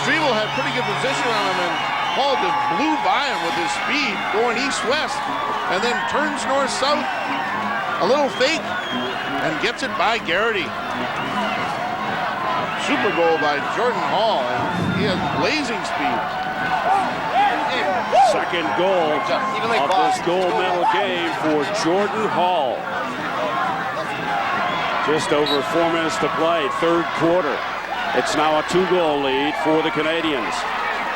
Strebel had pretty good position on him, and Hall just blew by him with his speed, going east-west, and then turns north-south, a little fake, and gets it by Garrity. Super goal by Jordan Hall, and he has blazing speed. Second goal of this gold medal game for Jordan Hall. Just over 4 minutes to play, third quarter. It's now a 2-goal lead for the Canadians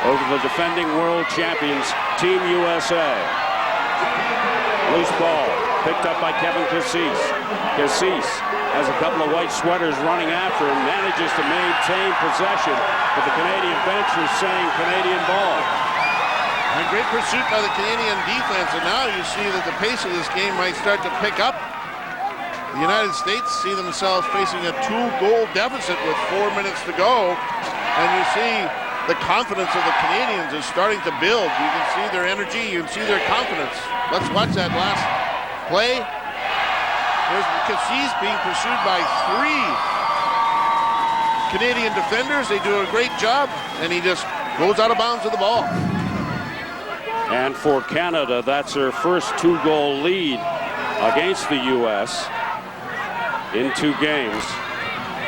over the defending world champions, Team USA. Loose ball, picked up by Kevin Cassis. Cassis has a couple of white sweaters running after him, manages to maintain possession, but the Canadian bench is saying Canadian ball. A great pursuit by the Canadian defense, and now you see that the pace of this game might start to pick up. The United States see themselves facing a 2-goal deficit with 4 minutes to go, and you see the confidence of the Canadians is starting to build. You can see their energy, you can see their confidence. Let's watch that last play. because he's being pursued by 3 Canadian defenders. They do a great job, and he just goes out of bounds with the ball. And for Canada, that's their first 2-goal lead against the U.S. in 2 games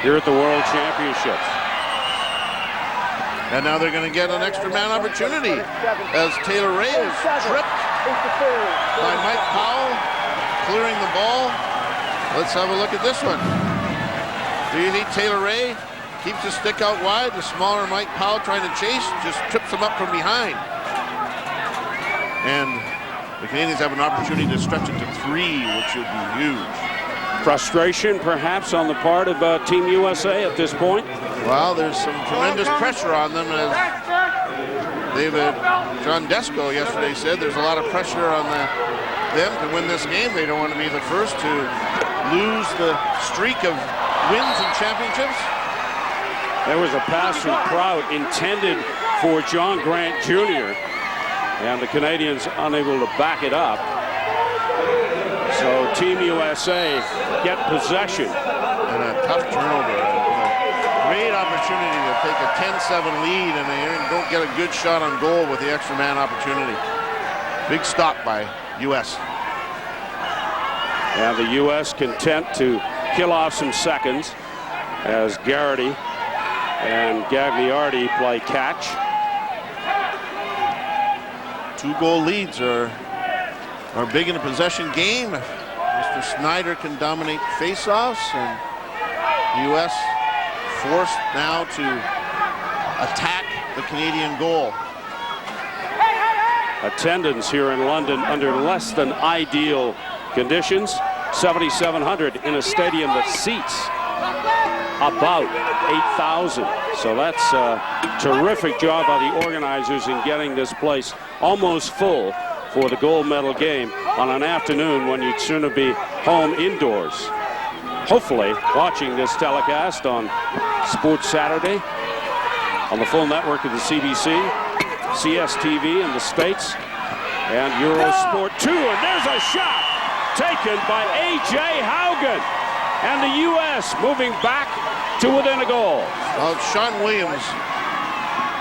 here at the World Championships. And now they're going to get an extra man opportunity as Taylor Ray is tripped by Mike Powell, clearing the ball. Let's have a look at this one. Do you think Taylor Ray keeps his stick out wide? The smaller Mike Powell trying to chase just trips him up from behind. And the Canadians have an opportunity to stretch it to 3, which would be huge. Frustration, perhaps, on the part of Team USA at this point? Well, there's some tremendous pressure on them. As John Desko yesterday said, there's a lot of pressure on them to win this game. They don't want to be the first to lose the streak of wins and championships. There was a pass from Prout intended for John Grant Jr., and the Canadians unable to back it up. So Team USA get possession. And a tough turnover. Great opportunity to take a 10-7 lead, and they don't get a good shot on goal with the extra man opportunity. Big stop by U.S. And the U.S. content to kill off some seconds as Garrity and Gagliardi play catch. 2-goal leads are big in a possession game. Mr. Snyder can dominate faceoffs, and U.S. forced now to attack the Canadian goal. Attendance here in London under less than ideal conditions. 7,700 in a stadium that seats about 8,000. So that's a terrific job by the organizers in getting this place almost full for the gold medal game on an afternoon when you'd sooner be home indoors. Hopefully watching this telecast on Sports Saturday on the full network of the CBC, CSTV in the States, and Eurosport 2. And there's a shot taken by A.J. Haugen. And the U.S. moving back to within a goal. Well, Sean Williams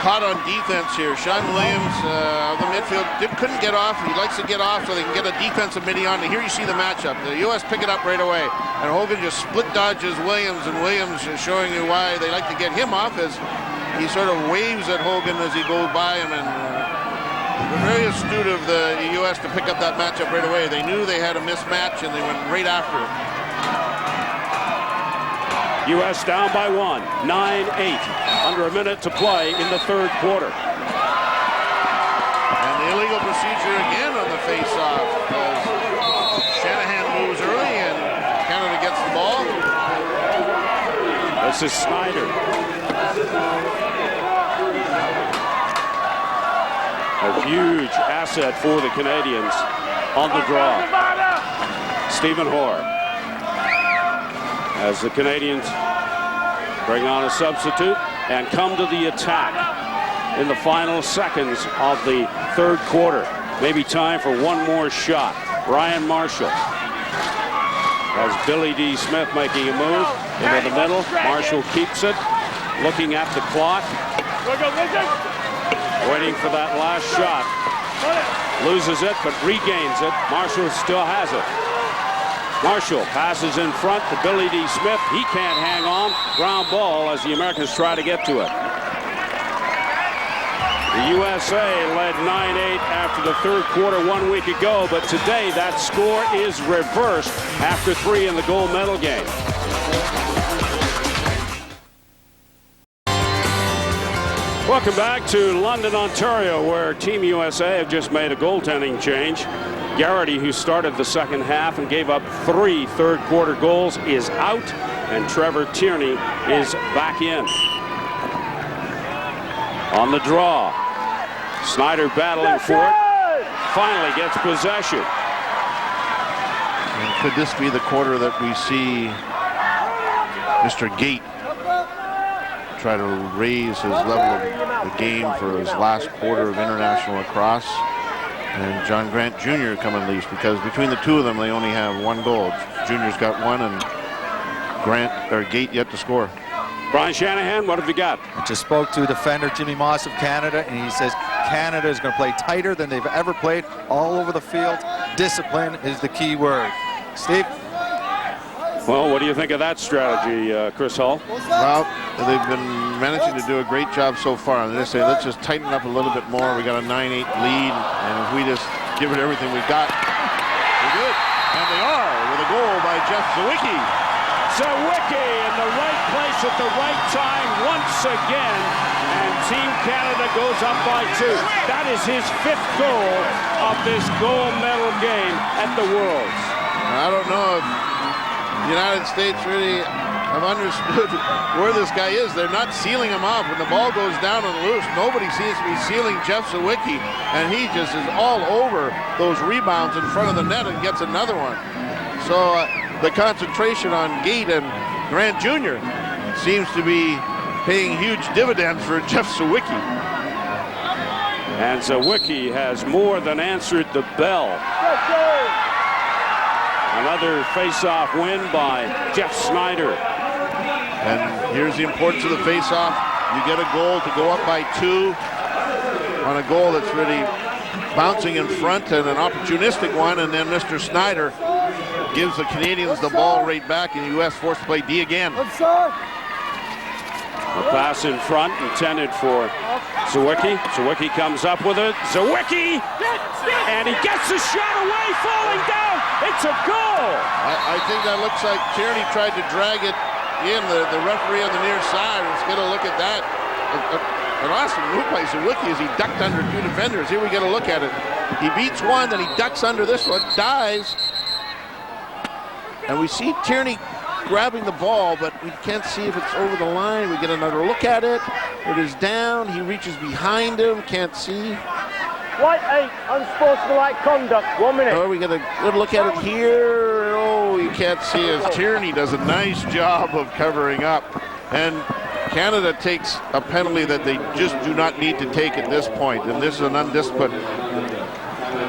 caught on defense here. Sean Williams of the midfield couldn't get off. He likes to get off so they can get a defensive midi on. And here you see the matchup. The U.S. pick it up right away. And Hogan just split dodges Williams, and Williams is showing you why they like to get him off, as he sort of waves at Hogan as he goes by him. And very astute of the U.S. to pick up that matchup right away. They knew they had a mismatch, and they went right after it. U.S. down by 1, 9-8, under a minute to play in the 3rd quarter. And the illegal procedure again on the face-off, as Shanahan moves early and Canada gets the ball. This is Snyder. A huge asset for the Canadians on the draw. Stephen Hoare. As the Canadians bring on a substitute and come to the attack in the final seconds of the 3rd quarter. Maybe time for one more shot. Ryan Marshall. As Billy D. Smith making a move into the middle. Marshall keeps it, looking at the clock. Waiting for that last shot. Loses it, but regains it. Marshall still has it. Marshall passes in front to Billy D. Smith. He can't hang on. Ground ball as the Americans try to get to it. The USA led 9-8 after the 3rd quarter 1 week ago, but today that score is reversed after 3 in the gold medal game. Welcome back to London, Ontario, where Team USA have just made a goaltending change. Garrity, who started the 2nd half and gave up 3 3rd quarter goals, is out, and Trevor Tierney is back in. On the draw, Snyder battling for it, finally gets possession. And could this be the quarter that we see Mr. Gate try to raise his level of the game for his last quarter of international lacrosse? And John Grant Jr. come unleashed, because between the two of them, they only have 1 goal. Jr.'s got one, and Gate yet to score. Brian Shanahan, what have you got? I just spoke to defender Jimmy Moss of Canada, and he says Canada is going to play tighter than they've ever played all over the field. Discipline is the key word. Steve? Well, what do you think of that strategy, Chris Hull? Well, they've been managing to do a great job so far. And they say, let's just tighten up a little bit more. We got a 9-8 lead, and if we just give it everything we got, we're good. And they are, with a goal by Jeff Zawicki. Zawicki in the right place at the right time once again, and Team Canada goes up by 2. That is his 5th goal of this gold medal game at the Worlds. I don't know if the United States really have understood where this guy is. They're not sealing him off. When the ball goes down and loose, nobody seems to be sealing Jeff Zawicki, and he just is all over those rebounds in front of the net and gets another one. So the concentration on Gate and Grant Jr. seems to be paying huge dividends for Jeff Zawicki. And Zawicki has more than answered the bell. Another face-off win by Jeff Snyder. And here's the importance of the face-off. You get a goal to go up by 2 on a goal that's really bouncing in front and an opportunistic one, and then Mr. Snyder gives the Canadians the ball right back, and the U.S. forced to play D again. A pass in front intended for Zawicki. Zawicki comes up with it. Zawicki! And he gets the shot away, falling down. It's a goal! I think that looks like Tierney tried to drag it in. The referee on the near side is going to look at that. An awesome move by Zawicki as he ducked under 2 defenders. Here we get a look at it. He beats one, then he ducks under this one, dives. And we see Tierney grabbing the ball, but we can't see if it's over the line. We get another look at it. It is down. He reaches behind him. Can't see. White 8, unsportsmanlike conduct. 1 minute. Oh, we get a good look at it here. Oh, you can't see as Tierney does a nice job of covering up. And Canada takes a penalty that they just do not need to take at this point. And this is an undisciplined.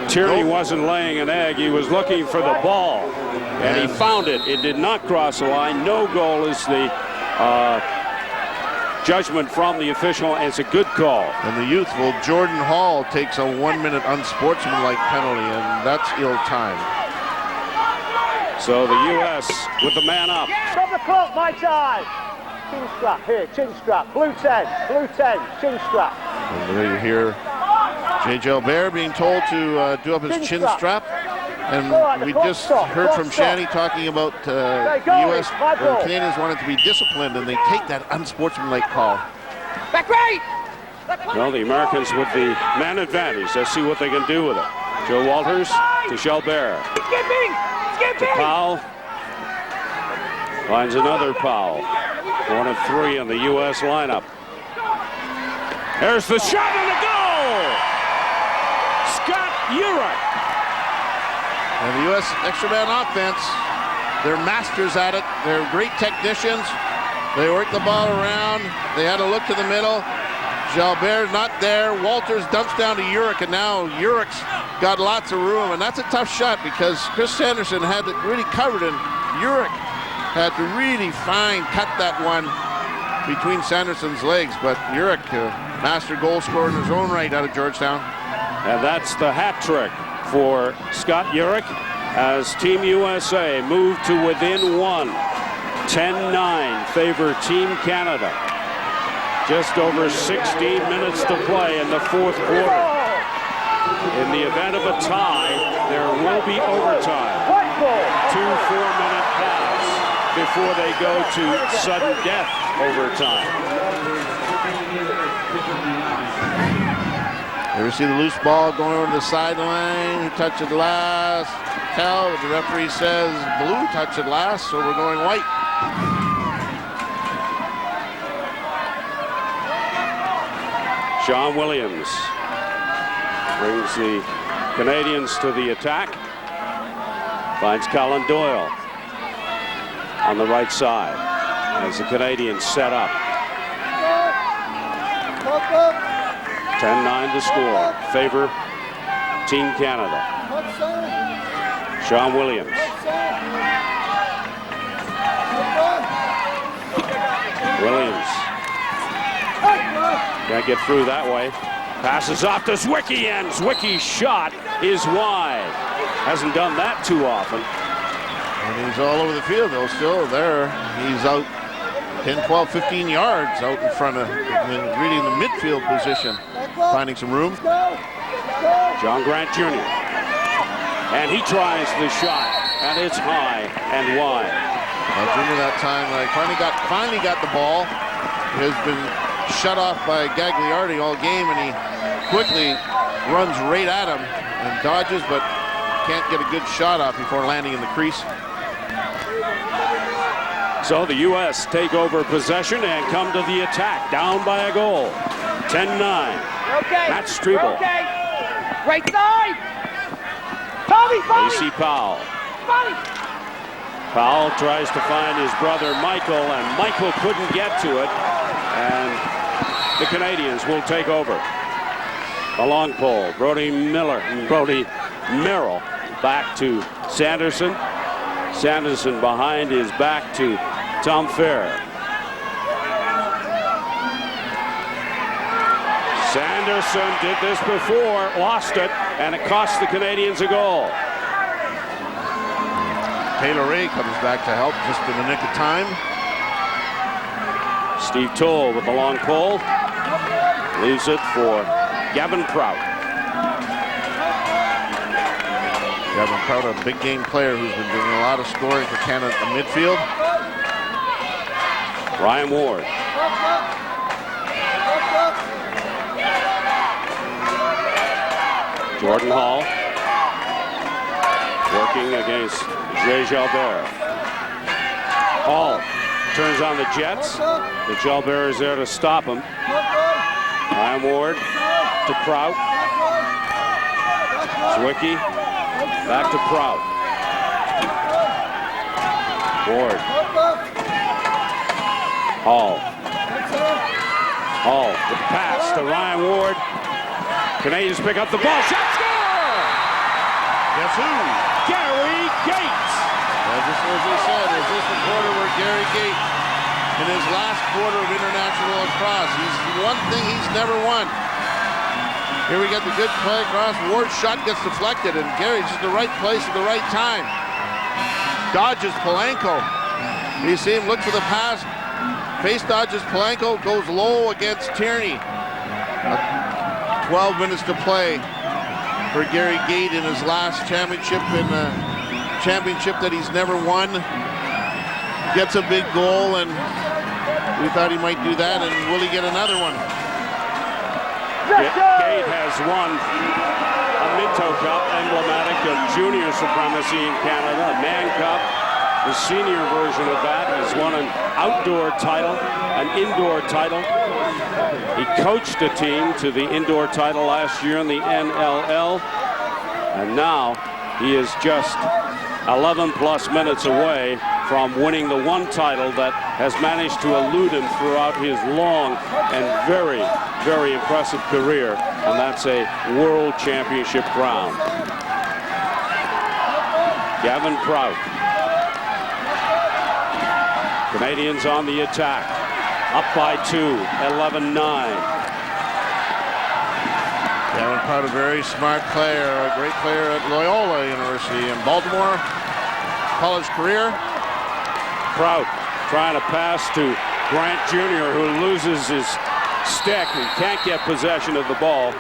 Tierney wasn't laying an egg. He was looking for the ball. And he found it. It did not cross the line. No goal is the judgment from the official. And it's a good call. And the youthful Jordan Hall takes a 1-minute unsportsmanlike penalty, and that's ill-timed. So the U.S. with the man up. Stop the clock, my side. Chin strap, here, chin strap. Blue 10, chin strap. And there you hear J.J. Albert being told to do up his chin strap. And we just heard from Shanny talking about the U.S. or Canadians wanted to be disciplined, and they take that unsportsmanlike call. Back right! Well, the Americans with the man advantage. Let's see what they can do with it. Joe Walters to Shelbert. To Powell. Finds another Powell. 1 of 3 in the U.S. lineup. There's the shot and the goal! Scott Urich. And the U.S. extra man offense, they're masters at it. They're great technicians. They work the ball around. They had a look to the middle. Jalbert's not there. Walters dumps down to Urich, and now Urich's got lots of room. And that's a tough shot because Chris Sanderson had it really covered, and Urich had to really cut that one between Sanderson's legs. But Urich, master goal scorer in his own right out of Georgetown. And that's the hat trick for Scott Urich as Team USA moved to within 1. 10-9 favor Team Canada. Just over 16 minutes to play in the 4th quarter. In the event of a tie, there will be overtime. 2 4-minute halves before they go to sudden death overtime. Ever see the loose ball going over the sideline? Who touched it last? Tell, the referee says blue touched it last, so we're going white. Sean Williams brings the Canadians to the attack. Finds Colin Doyle on the right side as the Canadians set up. 10-9 to score. Favor Team Canada. Sean Williams. Williams can't get through that way. Passes off to Zwicky, and Zwicky's shot is wide. Hasn't done that too often. And he's all over the field, though, still there. He's out 10, 12, 15 yards out in front of, really in the midfield position, finding some room. John Grant Jr. And he tries the shot, and it's high and wide. Well, Junior that time finally got the ball. He has been shut off by Gagliardi all game, and he quickly runs right at him and dodges, but can't get a good shot off before landing in the crease. So the U.S. take over possession and come to the attack, down by a goal. 10-9. Okay. Matt Strebel. Okay. Right side. Tommy, AC Powell. Powell tries to find his brother Michael, and Michael couldn't get to it. And the Canadians will take over. The long pole. Brody Merrill back to Sanderson. Sanderson behind his back to Tom Fair. Sanderson did this before, lost it, and it cost the Canadians a goal. Taylor Ray comes back to help just in the nick of time. Steve Toll with the long pole. Leaves it for Gavin Prout. Gavin Prout, a big game player who's been doing a lot of scoring for Canada in the midfield. Ryan Ward. Jordan Hall working against Jay Jalbert. Hall turns on the Jets, but Jalbert is there to stop him. Ryan Ward to Prout. Zwicky back to Prout. Ward. Hall. Hall with the pass to Ryan Ward. Canadians pick up the ball. Shot, score! Guess who? Gary Gates. Well, just as he said, is this the quarter where Gary Gates, in his last quarter of international lacrosse, he's one thing he's never won. Here we get the good play across. Ward's shot gets deflected, and Gary's just the right place at the right time. Dodges Polanco. You see him look for the pass. Face dodges Polanco, goes low against Tierney. 12 minutes to play for Gary Gate in his last championship, in a championship that he's never won. Gets a big goal, and we thought he might do that, and will he get another one? Gate has won a Minto Cup, emblematic of junior supremacy in Canada, a Man Cup. The senior version of that has won an outdoor title, an indoor title. He coached a team to the indoor title last year in the NLL, and now he is just 11 plus minutes away from winning the one title that has managed to elude him throughout his long and very, very impressive career, and that's a World Championship crown. Gavin Prout. Canadians on the attack. Up by 2, 11-9. Gavin Prout, a very smart player, a great player at Loyola University in Baltimore. College career. Prout trying to pass to Grant Jr., who loses his stick and can't get possession of the ball.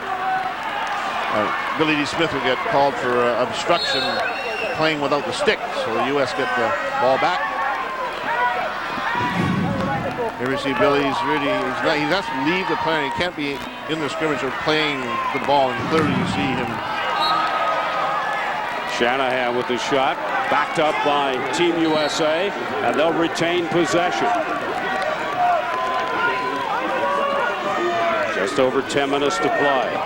Billy D. Smith will get called for obstruction, playing without the stick, so the U.S. get the ball back. Here we see Billy's really, he has to leave the play. He can't be in the scrimmage or playing the ball, and clearly you see him. Shanahan with the shot, backed up by Team USA, and they'll retain possession. Just over 10 minutes to play.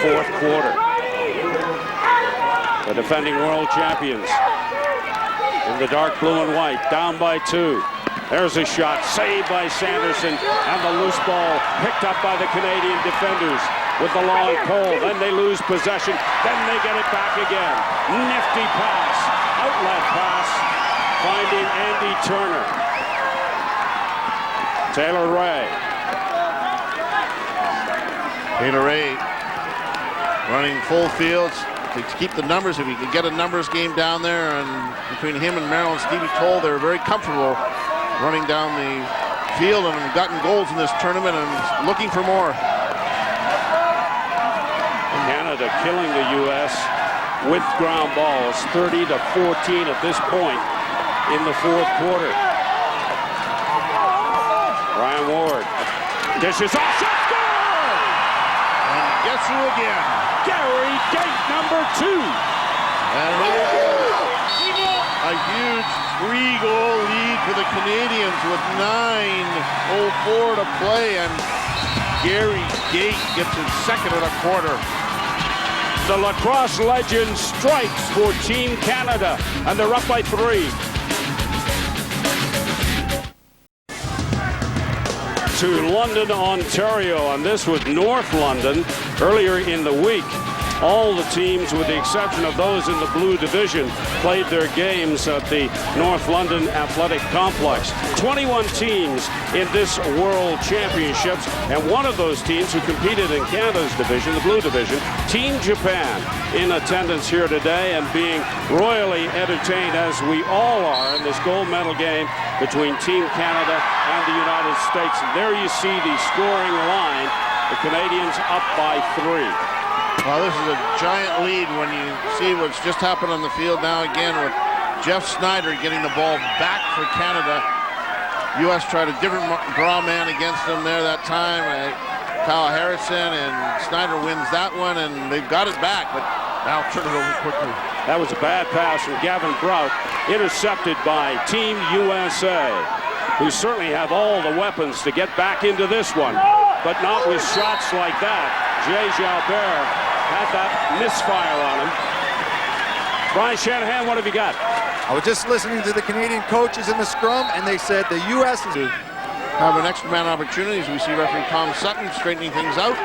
Fourth quarter. The defending world champions in the dark blue and white, down by 2. There's a shot, saved by Sanderson, and the loose ball picked up by the Canadian defenders with the long pole. Then they lose possession, then they get it back again. Nifty pass, outlet pass, finding Andy Turner. Taylor Ray. Taylor Ray running full fields to keep the numbers. If he could get a numbers game down there, and between him and Merrill and Stevie Toll, they're very comfortable running down the field and have gotten goals in this tournament and looking for more. Canada killing the U.S. with ground balls, 30-14 at this point in the fourth quarter. Ryan Ward dishes off, shot, score! And guess who again? Gary Gate, number 2. And a huge 3-goal lead for the Canadians with 9:04 to play, and Gary Gate gets his second and a quarter. The lacrosse legend strikes for Team Canada, and they're up by 3. To London, Ontario, and this was North London earlier in the week. All the teams, with the exception of those in the blue division, played their games at the North London Athletic Complex. 21 teams in this World Championships, and one of those teams who competed in Canada's division, the blue division, Team Japan, in attendance here today and being royally entertained, as we all are, in this gold medal game between Team Canada and the United States. And there you see the scoring line. The Canadians up by 3. Well, this is a giant lead when you see what's just happened on the field now again with Jeff Snyder getting the ball back for Canada. U.S. tried a different draw man against them there that time. Kyle Harrison, and Snyder wins that one, and they've got it back, but now turn it over quickly. That was a bad pass from Gavin Brout, intercepted by Team USA, who certainly have all the weapons to get back into this one, but not with shots like that. Jay Jalbert had that misfire on him. Brian Shanahan, what have you got? I was just listening to the Canadian coaches in the scrum, and they said the U.S. is... Have an extra man opportunity as we see referee Tom Sutton straightening things out.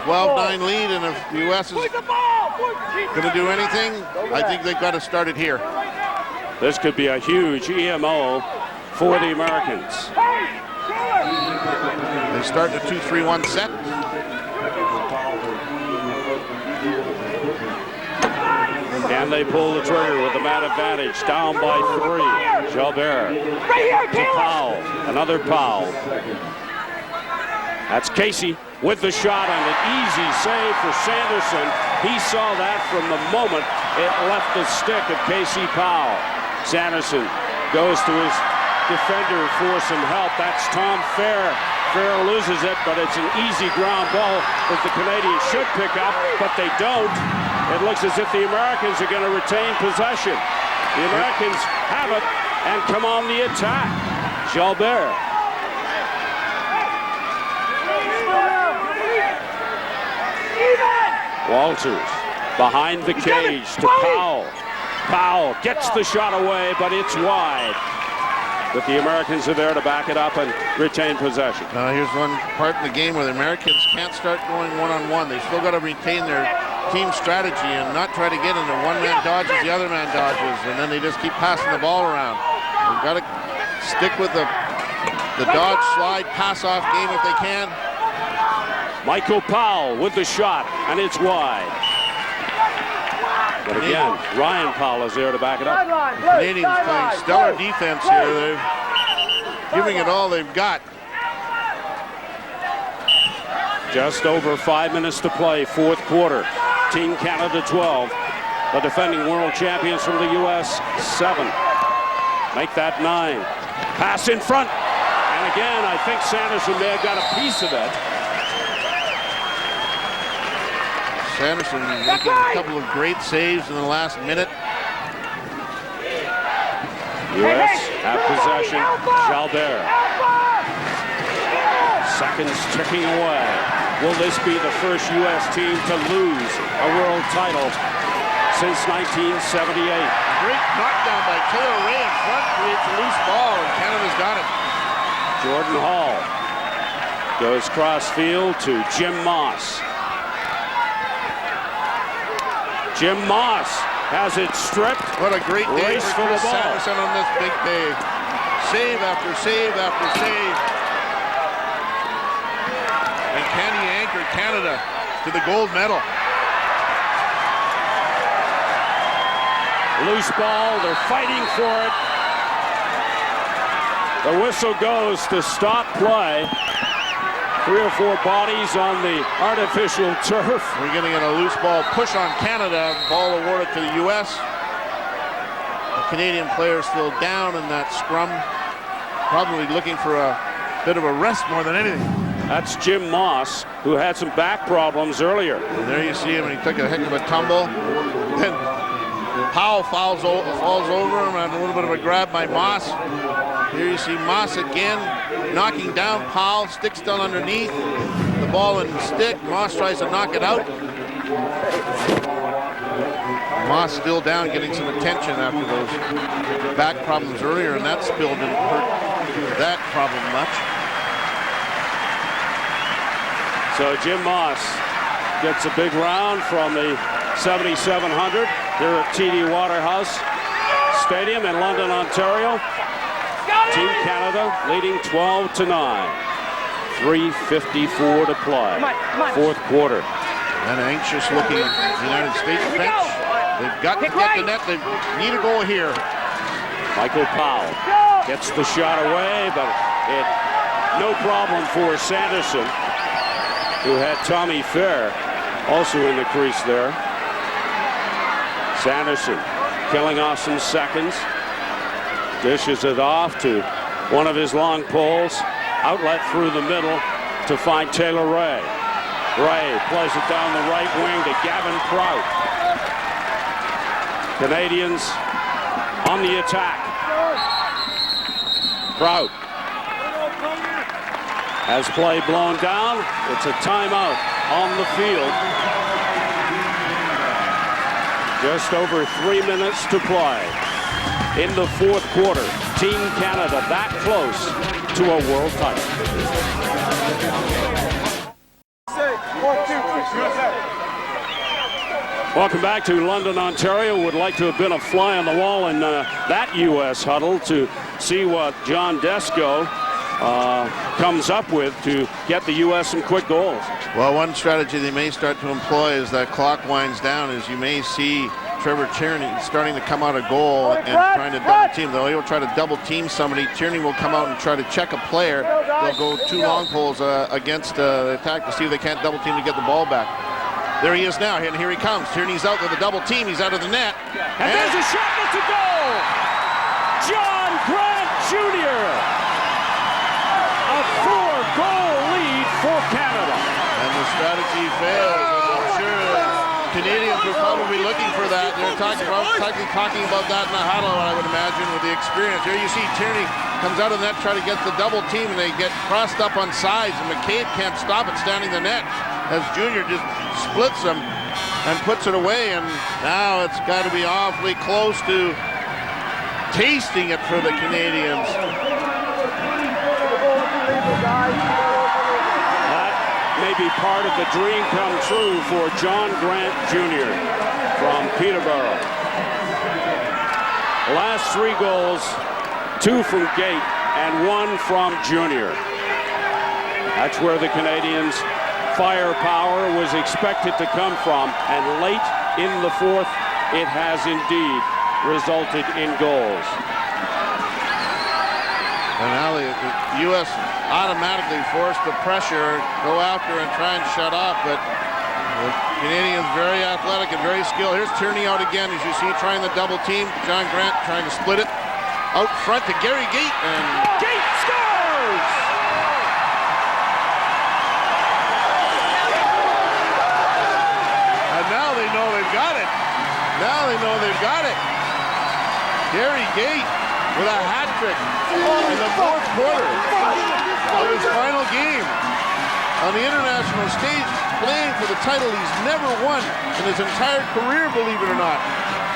12-9 lead, and if the U.S. is going to do anything, I think they've got to start it here. This could be a huge EMO for the Americans. They start the 2-3-1 set. And they pull the trigger with the man advantage, down by 3. Jalbert to Powell, another Powell. That's Casey with the shot, and an easy save for Sanderson. He saw that from the moment it left the stick of Casey Powell. Sanderson goes to his defender for some help. That's Tom Fair. Fair loses it, but it's an easy ground ball that the Canadians should pick up, but they don't. It looks as if the Americans are going to retain possession. The Americans have it and come on the attack. Jalbert. Walters behind the cage to Powell. Powell gets the shot away, but it's wide. But the Americans are there to back it up and retain possession. Here's one part in the game where the Americans can't start going one-on-one. They still got to retain their team strategy and not try to get into one man dodges, the other man dodges, and then they just keep passing the ball around. They've got to stick with the dodge, slide, pass-off game if they can. Michael Powell with the shot, and it's wide. But again, Ryan Powell is there to back it up. The Canadians playing stellar defense here. They're giving it all they've got. Just over 5 minutes to play, fourth quarter. Team Canada 12. The defending world champions from the U.S. 7. Make that 9. Pass in front. And again, I think Sanderson may have got a piece of it. Sanderson making a couple of great saves in the last minute. U.S. have possession. Jalbert. Seconds ticking away. Will this be the first U.S. team to lose a world title since 1978? Great knockdown by Taylor Ray in front, creates a loose ball, and Canada's got it. Jordan Hall goes cross field to Jim Moss. Jim Moss has it stripped. What a great day Race for for the Chris ball. Sanderson on this big day. save after save after save. And can he anchor Canada to the gold medal? Loose ball, they're fighting for it. The whistle goes to stop play. 3 or 4 bodies on the artificial turf. We're going to get a loose ball push on Canada. Ball awarded to the U.S. The Canadian player still down in that scrum. Probably looking for a bit of a rest more than anything. That's Jim Moss, who had some back problems earlier. And there you see him, and he took a heck of a tumble. Then Powell falls over him, and a little bit of a grab by Moss. Here you see Moss again, knocking down Powell, stick still underneath. The ball and stick, Moss tries to knock it out. Moss still down, getting some attention after those back problems earlier, and that spill didn't hurt that problem much. So Jim Moss gets a big round from the 7700 here at TD Waterhouse Stadium in London, Ontario. Team Canada leading 12-9. 3:54 to play. Fourth quarter. An anxious-looking United States bench. They've got to get the net. They need a goal here. Michael Powell gets the shot away, but no problem for Sanderson, who had Tommy Fair also in the crease there. Sanderson killing off some seconds. Dishes it off to one of his long poles. Outlet through the middle to find Taylor Ray. Ray plays it down the right wing to Gavin Prout. Canadians on the attack. Prout has play blown down. It's a timeout on the field. Just over 3 minutes to play. In the fourth quarter, Team Canada that close to a world title. Welcome back to London, Ontario. Would like to have been a fly on the wall in that U.S. huddle to see what John Desko comes up with to get the U.S. some quick goals. Well, one strategy they may start to employ as that clock winds down is you may see Trevor Tierney starting to come out of goal and trying to double team. They'll try to double team somebody. Tierney will come out and try to check a player. They'll go 2 long poles against the attack to see if they can't double team to get the ball back. There he is now, and here he comes. Tierney's out with a double team. He's out of the net. And there's a shot at the goal. John Grant Jr. A 4-goal lead for Canada. And the strategy fails. I'm sure Canadians were probably looking for that. They're talking about that in the huddle, I would imagine, with the experience. Here you see Tierney comes out of the net, try to get the double team, and they get crossed up on sides, and McCabe can't stop it standing the net as Junior just splits them and puts it away, and now it's got to be awfully close to tasting it for the Canadians. That may be part of the dream come true for John Grant Jr. from Peterborough. The last 3 goals, 2 from Gate and 1 from Junior. That's where the Canadians' firepower was expected to come from, and late in the fourth, it has indeed resulted in goals. And now the U.S. automatically forced the pressure, go after and try and shut off, but the Canadians very athletic and very skilled. Here's Tierney out again, as you see, trying the double team. John Grant trying to split it. Out front to Gary Gate, and Gate scores! And now they know they've got it. Now they know they've got it. Gary Gate with a hat trick in the fourth quarter of his final game on the international stage, playing for the title he's never won in his entire career, believe it or not.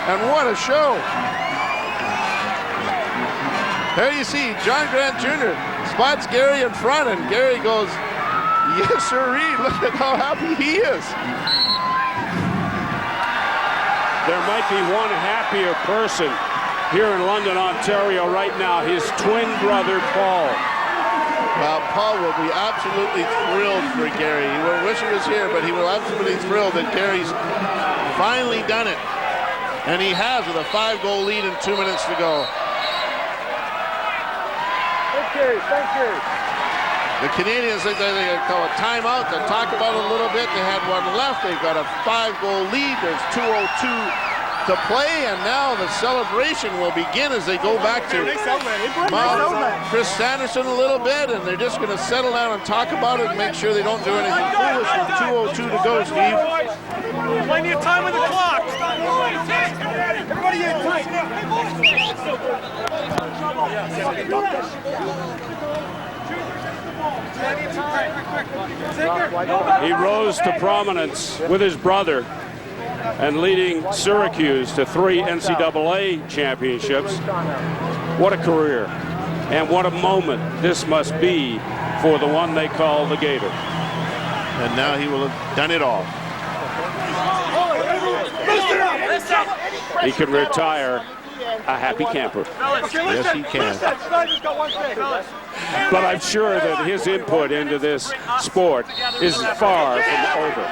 And what a show. There you see John Grant Jr. spots Gary in front, and Gary goes, yes, sirree, look at how happy he is. There might be one happier person here in London, Ontario right now, his twin brother, Paul. Well, Paul will be absolutely thrilled for Gary. He will wish he was here, but he will absolutely thrilled that Gary's finally done it. And he has, with a 5-goal lead and 2 minutes to go. Thank you, thank you. The Canadians think they're going to call a timeout. They'll talk about it a little bit. They had one left. They've got a 5-goal lead. There's 2:02 to play, and now the celebration will begin as they go back to Chris Sanderson a little bit, and they're just going to settle down and talk about it and make sure they don't do anything foolish with 2:02 to go, Steve. Plenty of time on the clock. Everybody get tight. He rose to prominence with his brother and leading Syracuse to 3 NCAA championships. What a career, and what a moment this must be for the one they call the Gator. And now he will have done it all. He can retire a happy camper. Yes, he can. But I'm sure that his input into this sport is far from over.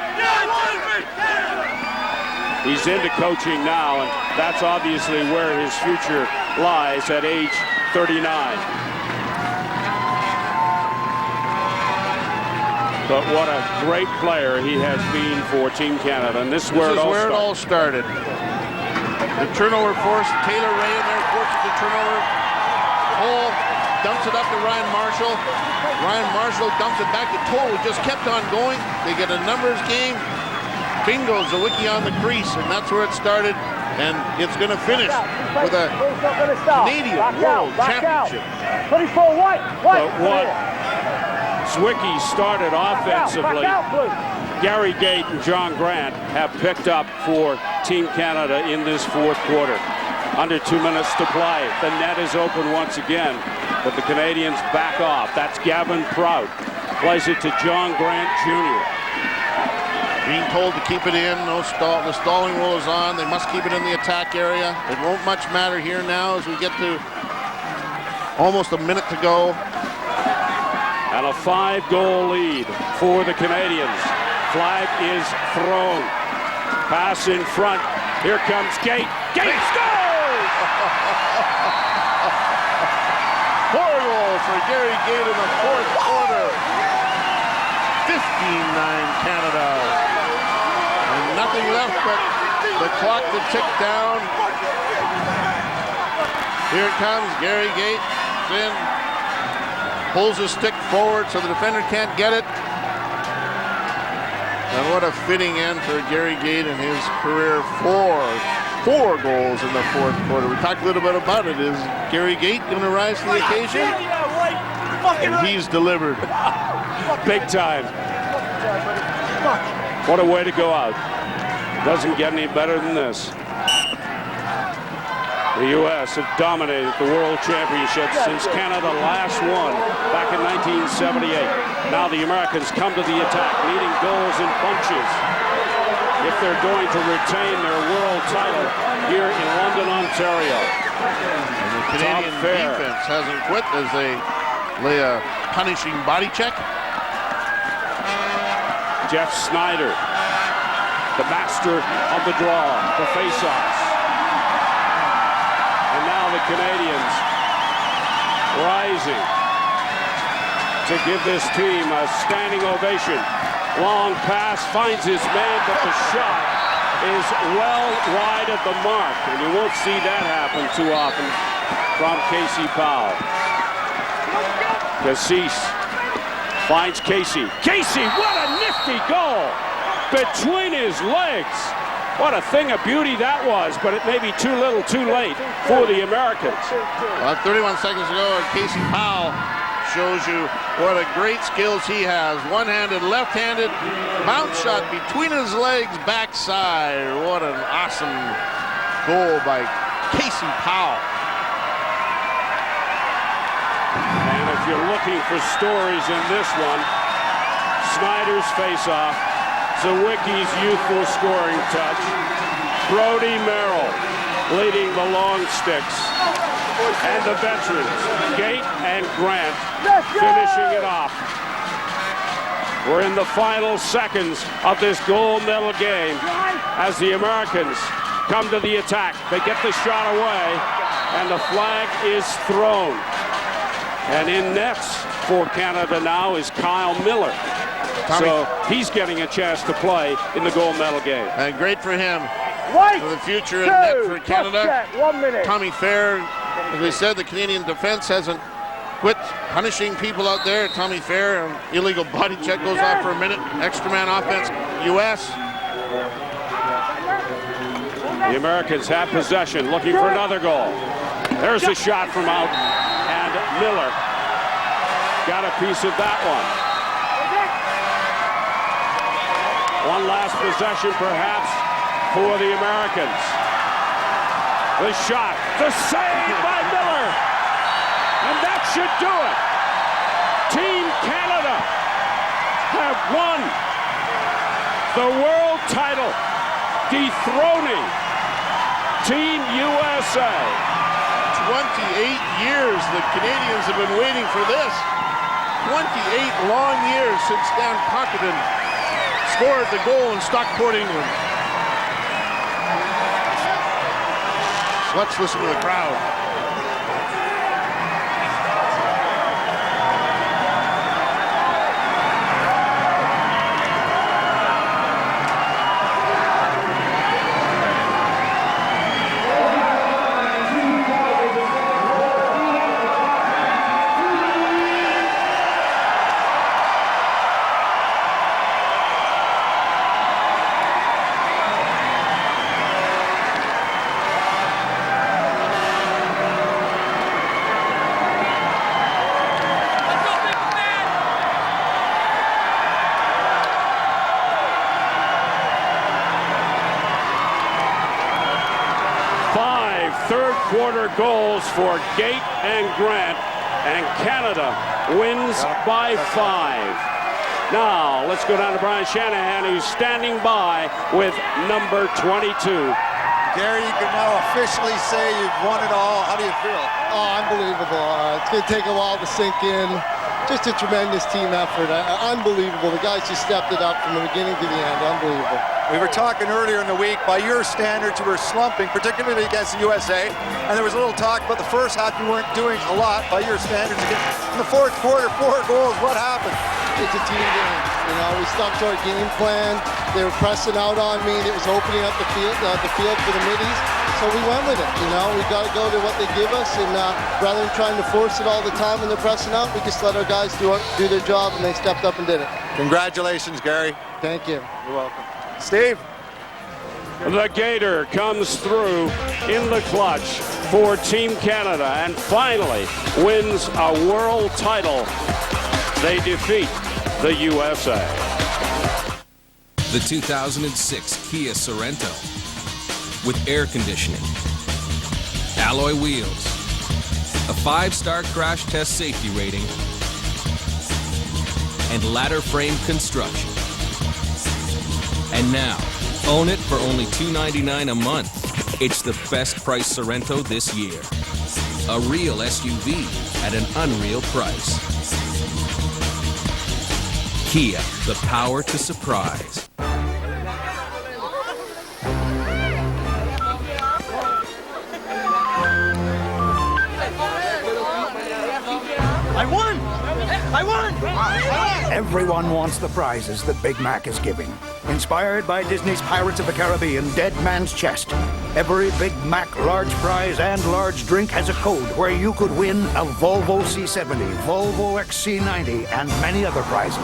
He's into coaching now, and that's obviously where his future lies at age 39. But what a great player he has been for Team Canada, and this is where it all started. The turnover forced Taylor Ray in there, forces the turnover. Cole dumps it up to Ryan Marshall. Ryan Marshall dumps it back to Toll, who just kept on going. They get a numbers game. Bingo, Zawicki on the crease, and that's where it started. And it's going to finish with a Canadian World Championship. 24 white. But what Zwicky started offensively, Gary Gate and John Grant have picked up for Team Canada in this fourth quarter. Under 2 minutes to play. The net is open once again, but the Canadians back off. That's Gavin Prout. Plays it to John Grant Jr. Being told to keep it in, no stall. The stalling rule is on. They must keep it in the attack area. It won't much matter here now as we get to almost a minute to go. And a 5-goal lead for the Canadians. Flag is thrown. Pass in front. Here comes Gate. Gate scores! 4 goals for Gary Gate in the fourth quarter. 15-9 Canada. And nothing left but the clock to tick down. Here comes Gary Gate. In. Pulls his stick forward so the defender can't get it. And what a fitting end for Gary Gate in his career. Four goals in the fourth quarter. We talked a little bit about it. Is Gary Gate going to rise to the occasion? And he's delivered. Big time. What a way to go out. Doesn't get any better than this. The U.S. have dominated the World Championships since Canada last won back in 1978. Now the Americans come to the attack, needing goals in bunches if they're going to retain their world title here in London, Ontario. And the Canadian defense hasn't quit as they lay a punishing body check. Jeff Snyder, the master of the draw, the face-offs. And now the Canadians rising to give this team a standing ovation. Long pass, finds his man, but the shot is well wide of the mark. And you won't see that happen too often from Casey Powell. Cassis finds Casey. Casey, what a nifty goal! Between his legs. What a thing of beauty that was, but it may be too little too late for the Americans. Well, 31 seconds ago, Casey Powell shows you what a great skills he has. One-handed, left-handed, bounce shot between his legs, backside. What an awesome goal by Casey Powell. And if you're looking for stories in this one, Snyder's face-off, Zawicki's youthful scoring touch, Brody Merrill leading the long sticks. And the veterans, Gate and Grant, finishing it off. We're in the final seconds of this gold medal game as the Americans come to the attack. They get the shot away, and the flag is thrown. And in nets for Canada now is Kyle Miller. So he's getting a chance to play in the gold medal game. And great for him. White, For the future in net for Canada. check, 1 minute. Tommy Fair, as we said, the Canadian defense hasn't quit punishing people out there. Tommy Fair, an illegal body check goes off for a minute. Extra man offense, U.S. The Americans have possession, looking for another goal. There's a shot from out, and Miller got a piece of that one. One last possession, perhaps, for the Americans. The shot, the save by Miller, and that should do it. Team Canada have won the world title, dethroning Team USA. 28 years the Canadians have been waiting for this. 28 long years since Dan Pocketon scored the goal in Stockport, England. Let's listen to the crowd. Third-quarter goals for Gate and Grant, and Canada wins by 5. Now, let's go down to Brian Shanahan, who's standing by with number 22. Gary, you can now officially say you've won it all. How do you feel? Oh, unbelievable. It's going to take a while to sink in. Just a tremendous team effort. Unbelievable. The guys just stepped it up from the beginning to the end. Unbelievable. We were talking earlier in the week, by your standards, you were slumping, particularly against the USA, and there was a little talk about the first half you weren't doing a lot by your standards. In the fourth quarter, 4 goals, what happened? It's a team game. You know, we stuck to our game plan. They were pressing out on me. It was opening up the field for the middies. So we went with it. You know, we got to go to what they give us, and rather than trying to force it all the time when they're pressing out, we just let our guys do their job, and they stepped up and did it. Congratulations, Gary. Thank you. You're welcome. Steve? The Gator comes through in the clutch for Team Canada and finally wins a world title. They defeat the USA. The 2006 Kia Sorrento with air conditioning, alloy wheels, a 5-star crash test safety rating, and ladder frame construction. And now, own it for only $299 a month. It's the best price Sorrento this year. A real SUV at an unreal price. Kia, the power to surprise. I won! I won! Everyone wants the prizes that Big Mac is giving. Inspired by Disney's Pirates of the Caribbean, Dead Man's Chest. Every Big Mac large prize and large drink has a code where you could win a Volvo C70, Volvo XC90, and many other prizes.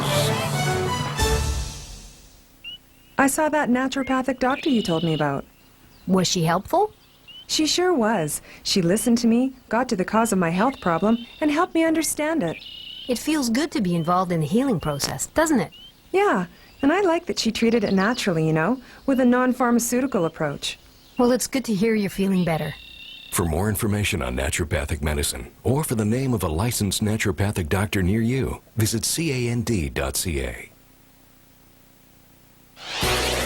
I saw that naturopathic doctor you told me about. Was she helpful? She sure was. She listened to me, got to the cause of my health problem, and helped me understand it. It feels good to be involved in the healing process, doesn't it? Yeah, and I like that she treated it naturally, you know, with a non-pharmaceutical approach. Well, it's good to hear you're feeling better. For more information on naturopathic medicine, or for the name of a licensed naturopathic doctor near you, visit cand.ca.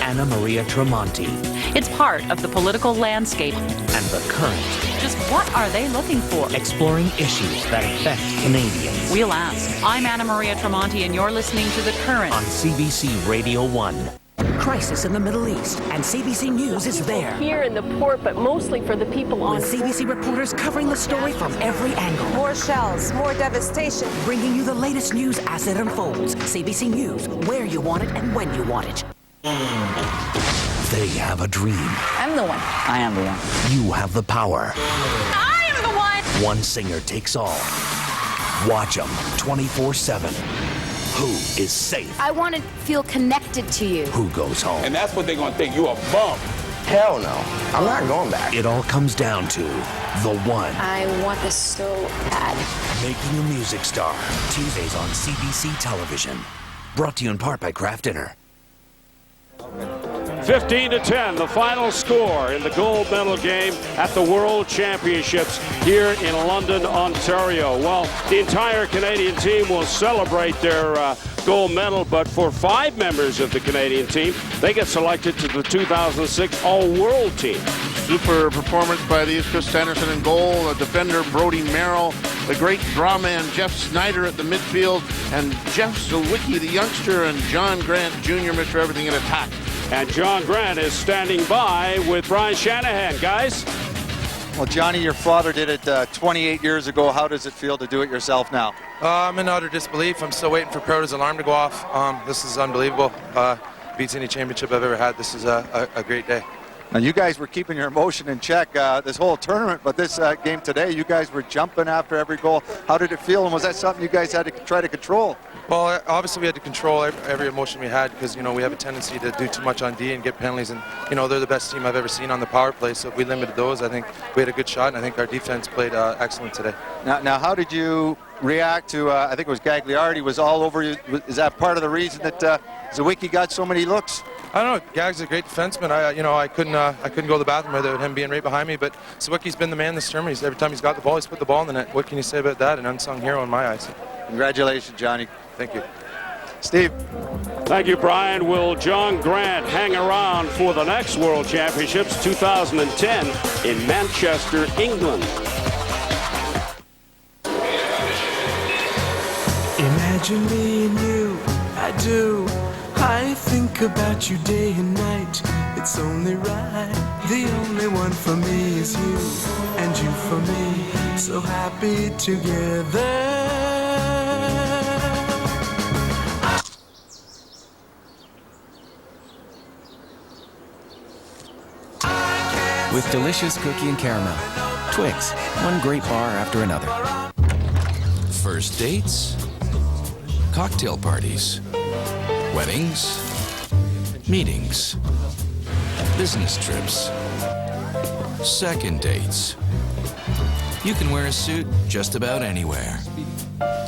Anna Maria Tremonti. It's part of the political landscape. And the current. Just what are they looking for? Exploring issues that affect Canadians. We'll ask. I'm Anna Maria Tremonti, and you're listening to The Current. On CBC Radio 1. Crisis in the Middle East, and CBC News is there. Here in the port, but mostly for the people on... With CBC reporters covering the story from every angle. More shells, more devastation. Bringing you the latest news as it unfolds. CBC News, where you want it and when you want it. They have a dream. I'm the one. I am the one. You have the power. I am the one! One singer takes all. Watch them 24/7. Who is safe? I want to feel connected to you. Who goes home? And that's what they're going to think, you a bum. Hell no. I'm not going back. It all comes down to the one. I want this so bad. Making a Music Star. Tuesdays on CBC Television. Brought to you in part by Kraft Dinner. 15-10, the final score in the gold medal game at the World Championships here in London, Ontario. Well, the entire Canadian team will celebrate their gold medal, but for 5 members of the Canadian team, they get selected to the 2006 All-World team. Super performance by these. Chris Sanderson in goal, a defender Brody Merrill, the great draw man Jeff Snyder at the midfield, and Jeff Zawicki, the youngster, and John Grant Jr., Mr. Everything in attack. And John Grant is standing by with Brian Shanahan. Guys? Well, Johnny, your father did it 28 years ago. How does it feel to do it yourself now? I'm in utter disbelief. I'm still waiting for Prota's alarm to go off. This is unbelievable. Beats any championship I've ever had. This is a great day. Now, you guys were keeping your emotion in check this whole tournament, but this game today, you guys were jumping after every goal. How did it feel, and was that something you guys had to try to control? Well, obviously we had to control every emotion we had because, we have a tendency to do too much on D and get penalties, and, they're the best team I've ever seen on the power play, so if we limited those, I think we had a good shot, and I think our defense played excellent today. Now, how did you react to, I think it was Gagliardi was all over you? Is that part of the reason that Zawicki got so many looks? I don't know. Gag's a great defenseman. I couldn't go to the bathroom without him being right behind me. But Zawicki's been the man this tournament. Every time he's got the ball, he's put the ball in the net. What can you say about that? An unsung hero in my eyes. Congratulations, Johnny. Thank you. Steve. Thank you, Brian. Will John Grant hang around for the next World Championships 2010 in Manchester, England? Imagine me and you, I do. I think about you day and night. It's only right. The only one for me is you, and you for me. So happy together. With delicious cookie and caramel. Twix, one great bar after another. First dates, cocktail parties, weddings, meetings, business trips, second dates. You can wear a suit just about anywhere.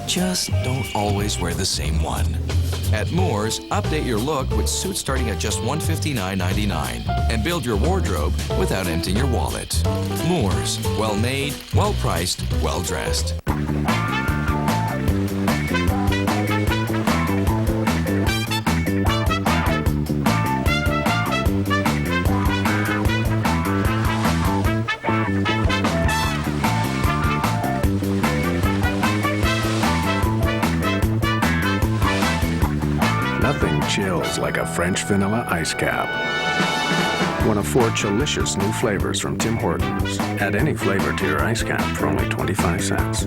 Just don't always wear the same one. At Moore's, update your look with suits starting at just $159.99 and build your wardrobe without emptying your wallet. Moore's, well made, well priced, well dressed. Nothing chills like a French vanilla ice cap. One of 4 delicious new flavors from Tim Hortons. Add any flavor to your ice cap for only 25 cents.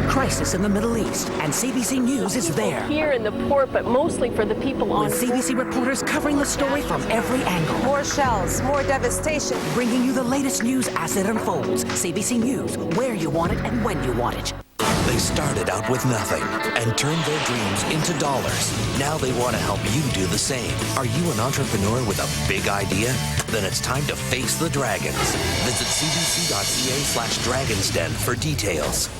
Crisis in the Middle East, and CBC News is there. Here in the port, but mostly for the people on... With CBC reporters covering the story from every angle. More shells, more devastation. Bringing you the latest news as it unfolds. CBC News, where you want it and when you want it. They started out with nothing and turned their dreams into dollars. Now they want to help you do the same. Are you an entrepreneur with a big idea? Then it's time to face the dragons. Visit cbc.ca/dragonsden for details.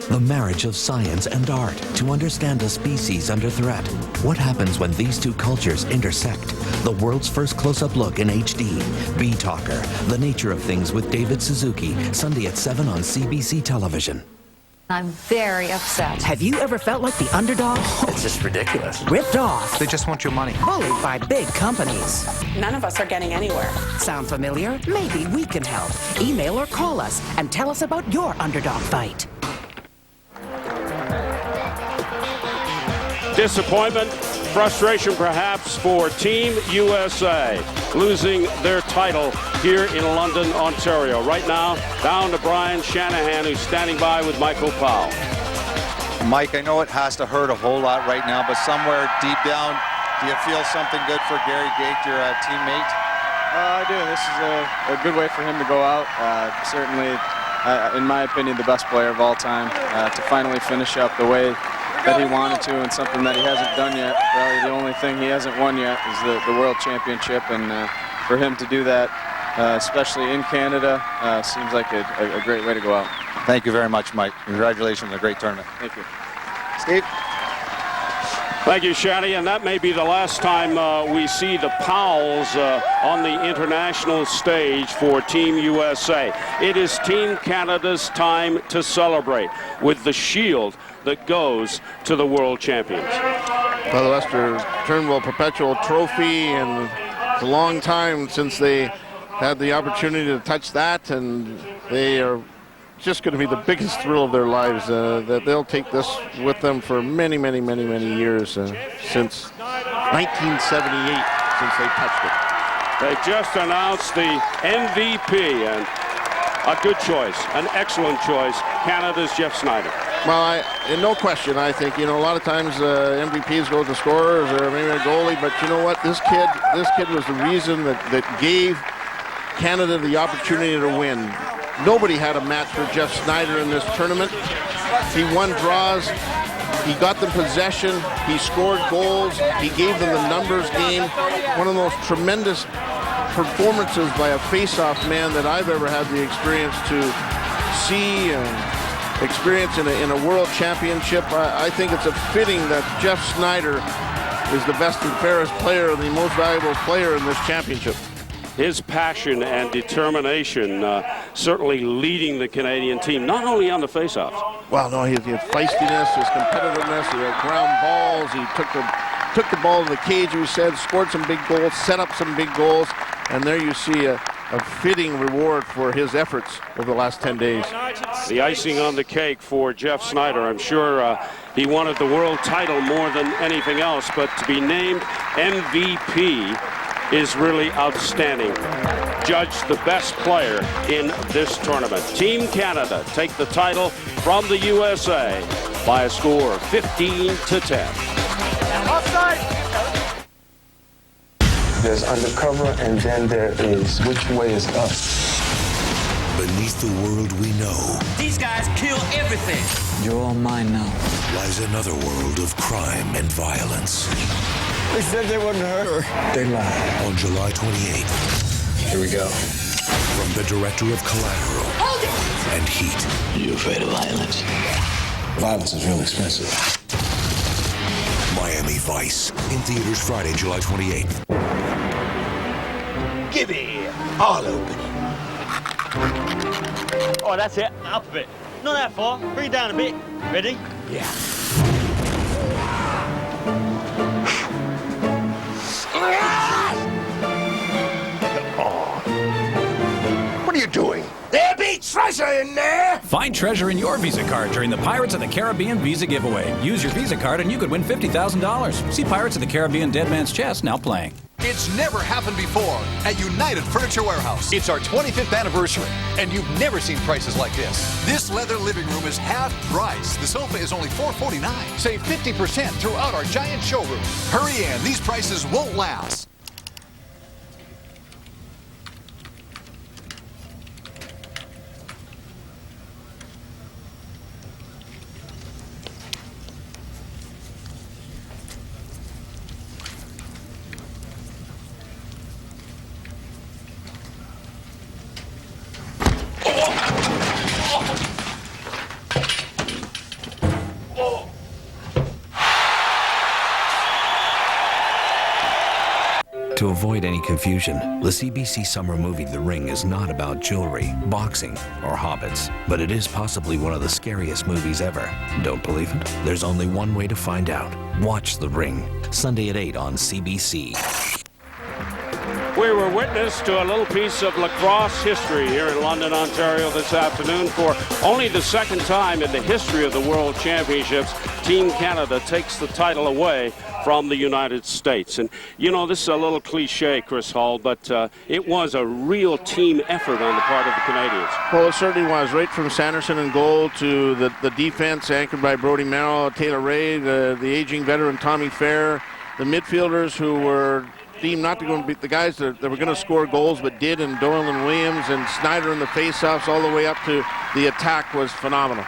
The marriage of science and art to understand a species under threat. What happens when these two cultures intersect? The world's first close-up look in HD. Bee Talker, The Nature of Things with David Suzuki, Sunday at 7 on CBC Television. I'm very upset. Have you ever felt like the underdog? It's just ridiculous. Ripped off. They just want your money. Bullied by big companies. None of us are getting anywhere. Sound familiar? Maybe we can help. Email or call us and tell us about your underdog fight. Disappointment, frustration perhaps for Team USA losing their title here in London, Ontario. Right now, down to Brian Shanahan, who's standing by with Michael Powell. Mike, I know it has to hurt a whole lot right now, but somewhere deep down, do you feel something good for Gary Gait, your teammate? I do. This is a good way for him to go out. Certainly, in my opinion, the best player of all time. To finally finish up the way that he wanted to, and something that he hasn't done yet. Probably the only thing he hasn't won yet is the World Championship, and for him to do that, especially in Canada, seems like a great way to go out. Thank you very much, Mike. Congratulations on a great tournament. Thank you. Steve? Thank you, Shaddy, and that may be the last time we see the Powells on the international stage for Team USA. It is Team Canada's time to celebrate with the shield that goes to the world champions. Well, the Lester Turnbull Perpetual Trophy, and it's a long time since they had the opportunity to touch that, and they are just going to be the biggest thrill of their lives, that they'll take this with them for many, many, many, many years, since 1978, since they touched it. They just announced the MVP, and a good choice, an excellent choice, Canada's Jeff Snyder. Well, no question, I think, a lot of times MVPs go to scorers or maybe a goalie, but you know what? This kid was the reason that gave Canada the opportunity to win. Nobody had a match for Jeff Snyder in this tournament. He won draws. He got them possession. He scored goals. He gave them the numbers game. One of the most tremendous performances by a face-off man that I've ever had the experience to see and experience in a world championship. I think it's a fitting that Jeff Snyder is the best and fairest player, the most valuable player in this championship. His passion and determination certainly leading the Canadian team, not only on the faceoffs. Well, no, his feistiness, his competitiveness, he had ground balls. He took the ball to the cage, we said, scored some big goals, set up some big goals, and there you see a fitting reward for his efforts over the last 10 days. The icing on the cake for Jeff Snyder. I'm sure he wanted the world title more than anything else, but to be named MVP is really outstanding. Judged the best player in this tournament. Team Canada take the title from the USA by a score of 15-10. Offside! There's undercover, and then there is which way is up. Beneath the world we know, these guys kill everything. You're all mine now. Lies another world of crime and violence. They said they wouldn't hurt her. They lied. On July 28th. Here we go. From the director of Collateral and Heat. You afraid of violence? Violence is real expensive. Miami Vice. In theaters Friday, July 28th. Give it. I'll open it. Oh, that's it. Up a bit. Not that far. Bring it down a bit. Ready? Yeah. What are you doing? There be treasure in there! Find treasure in your Visa card during the Pirates of the Caribbean Visa giveaway. Use your Visa card and you could win $50,000. See Pirates of the Caribbean Dead Man's Chest now playing. It's never happened before at United Furniture Warehouse. It's our 25th anniversary, and you've never seen prices like this. This leather living room is half price. The sofa is only $449. Save 50% throughout our giant showroom. Hurry in, these prices won't last. To avoid any confusion, the CBC summer movie The Ring is not about jewelry, boxing, or hobbits, but it is possibly one of the scariest movies ever. Don't believe it? There's only one way to find out. Watch The Ring, Sunday at 8 on CBC. We were witness to a little piece of lacrosse history here in London, Ontario this afternoon. For only the second time in the history of the World Championships, Team Canada takes the title away from the United States. And, you know, this is a little cliche, Chris Hall, but it was a real team effort on the part of the Canadians. Well, it certainly was, right from Sanderson in goal to the defense anchored by Brody Merrill, Taylor Ray, the aging veteran Tommy Fair, the midfielders who were deemed not to go and beat the guys that were going to score goals but did, and Doyle and Williams and Snyder in the faceoffs all the way up to the attack was phenomenal.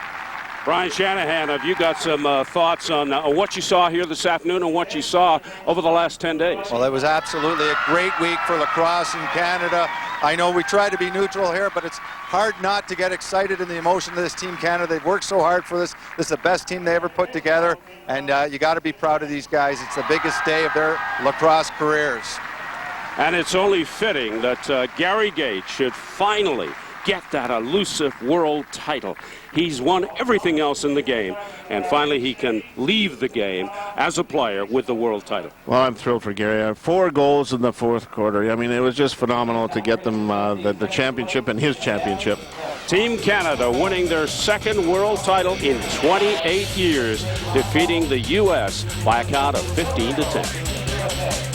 Brian Shanahan, have you got some thoughts on what you saw here this afternoon and what you saw over the last 10 days? Well, it was absolutely a great week for lacrosse in Canada. I know we try to be neutral here, but it's hard not to get excited in the emotion of this Team Canada. They've worked so hard for this. This is the best team they ever put together, and you got to be proud of these guys. It's the biggest day of their lacrosse careers. And it's only fitting that Gary Gates should finally get that elusive world title. He's won everything else in the game, and finally he can leave the game as a player with the world title. Well, I'm thrilled for Gary. 4 goals in the fourth quarter. I mean, it was just phenomenal to get them the championship and his championship. Team Canada winning their second world title in 28 years, defeating the U.S. by a count of 15-10.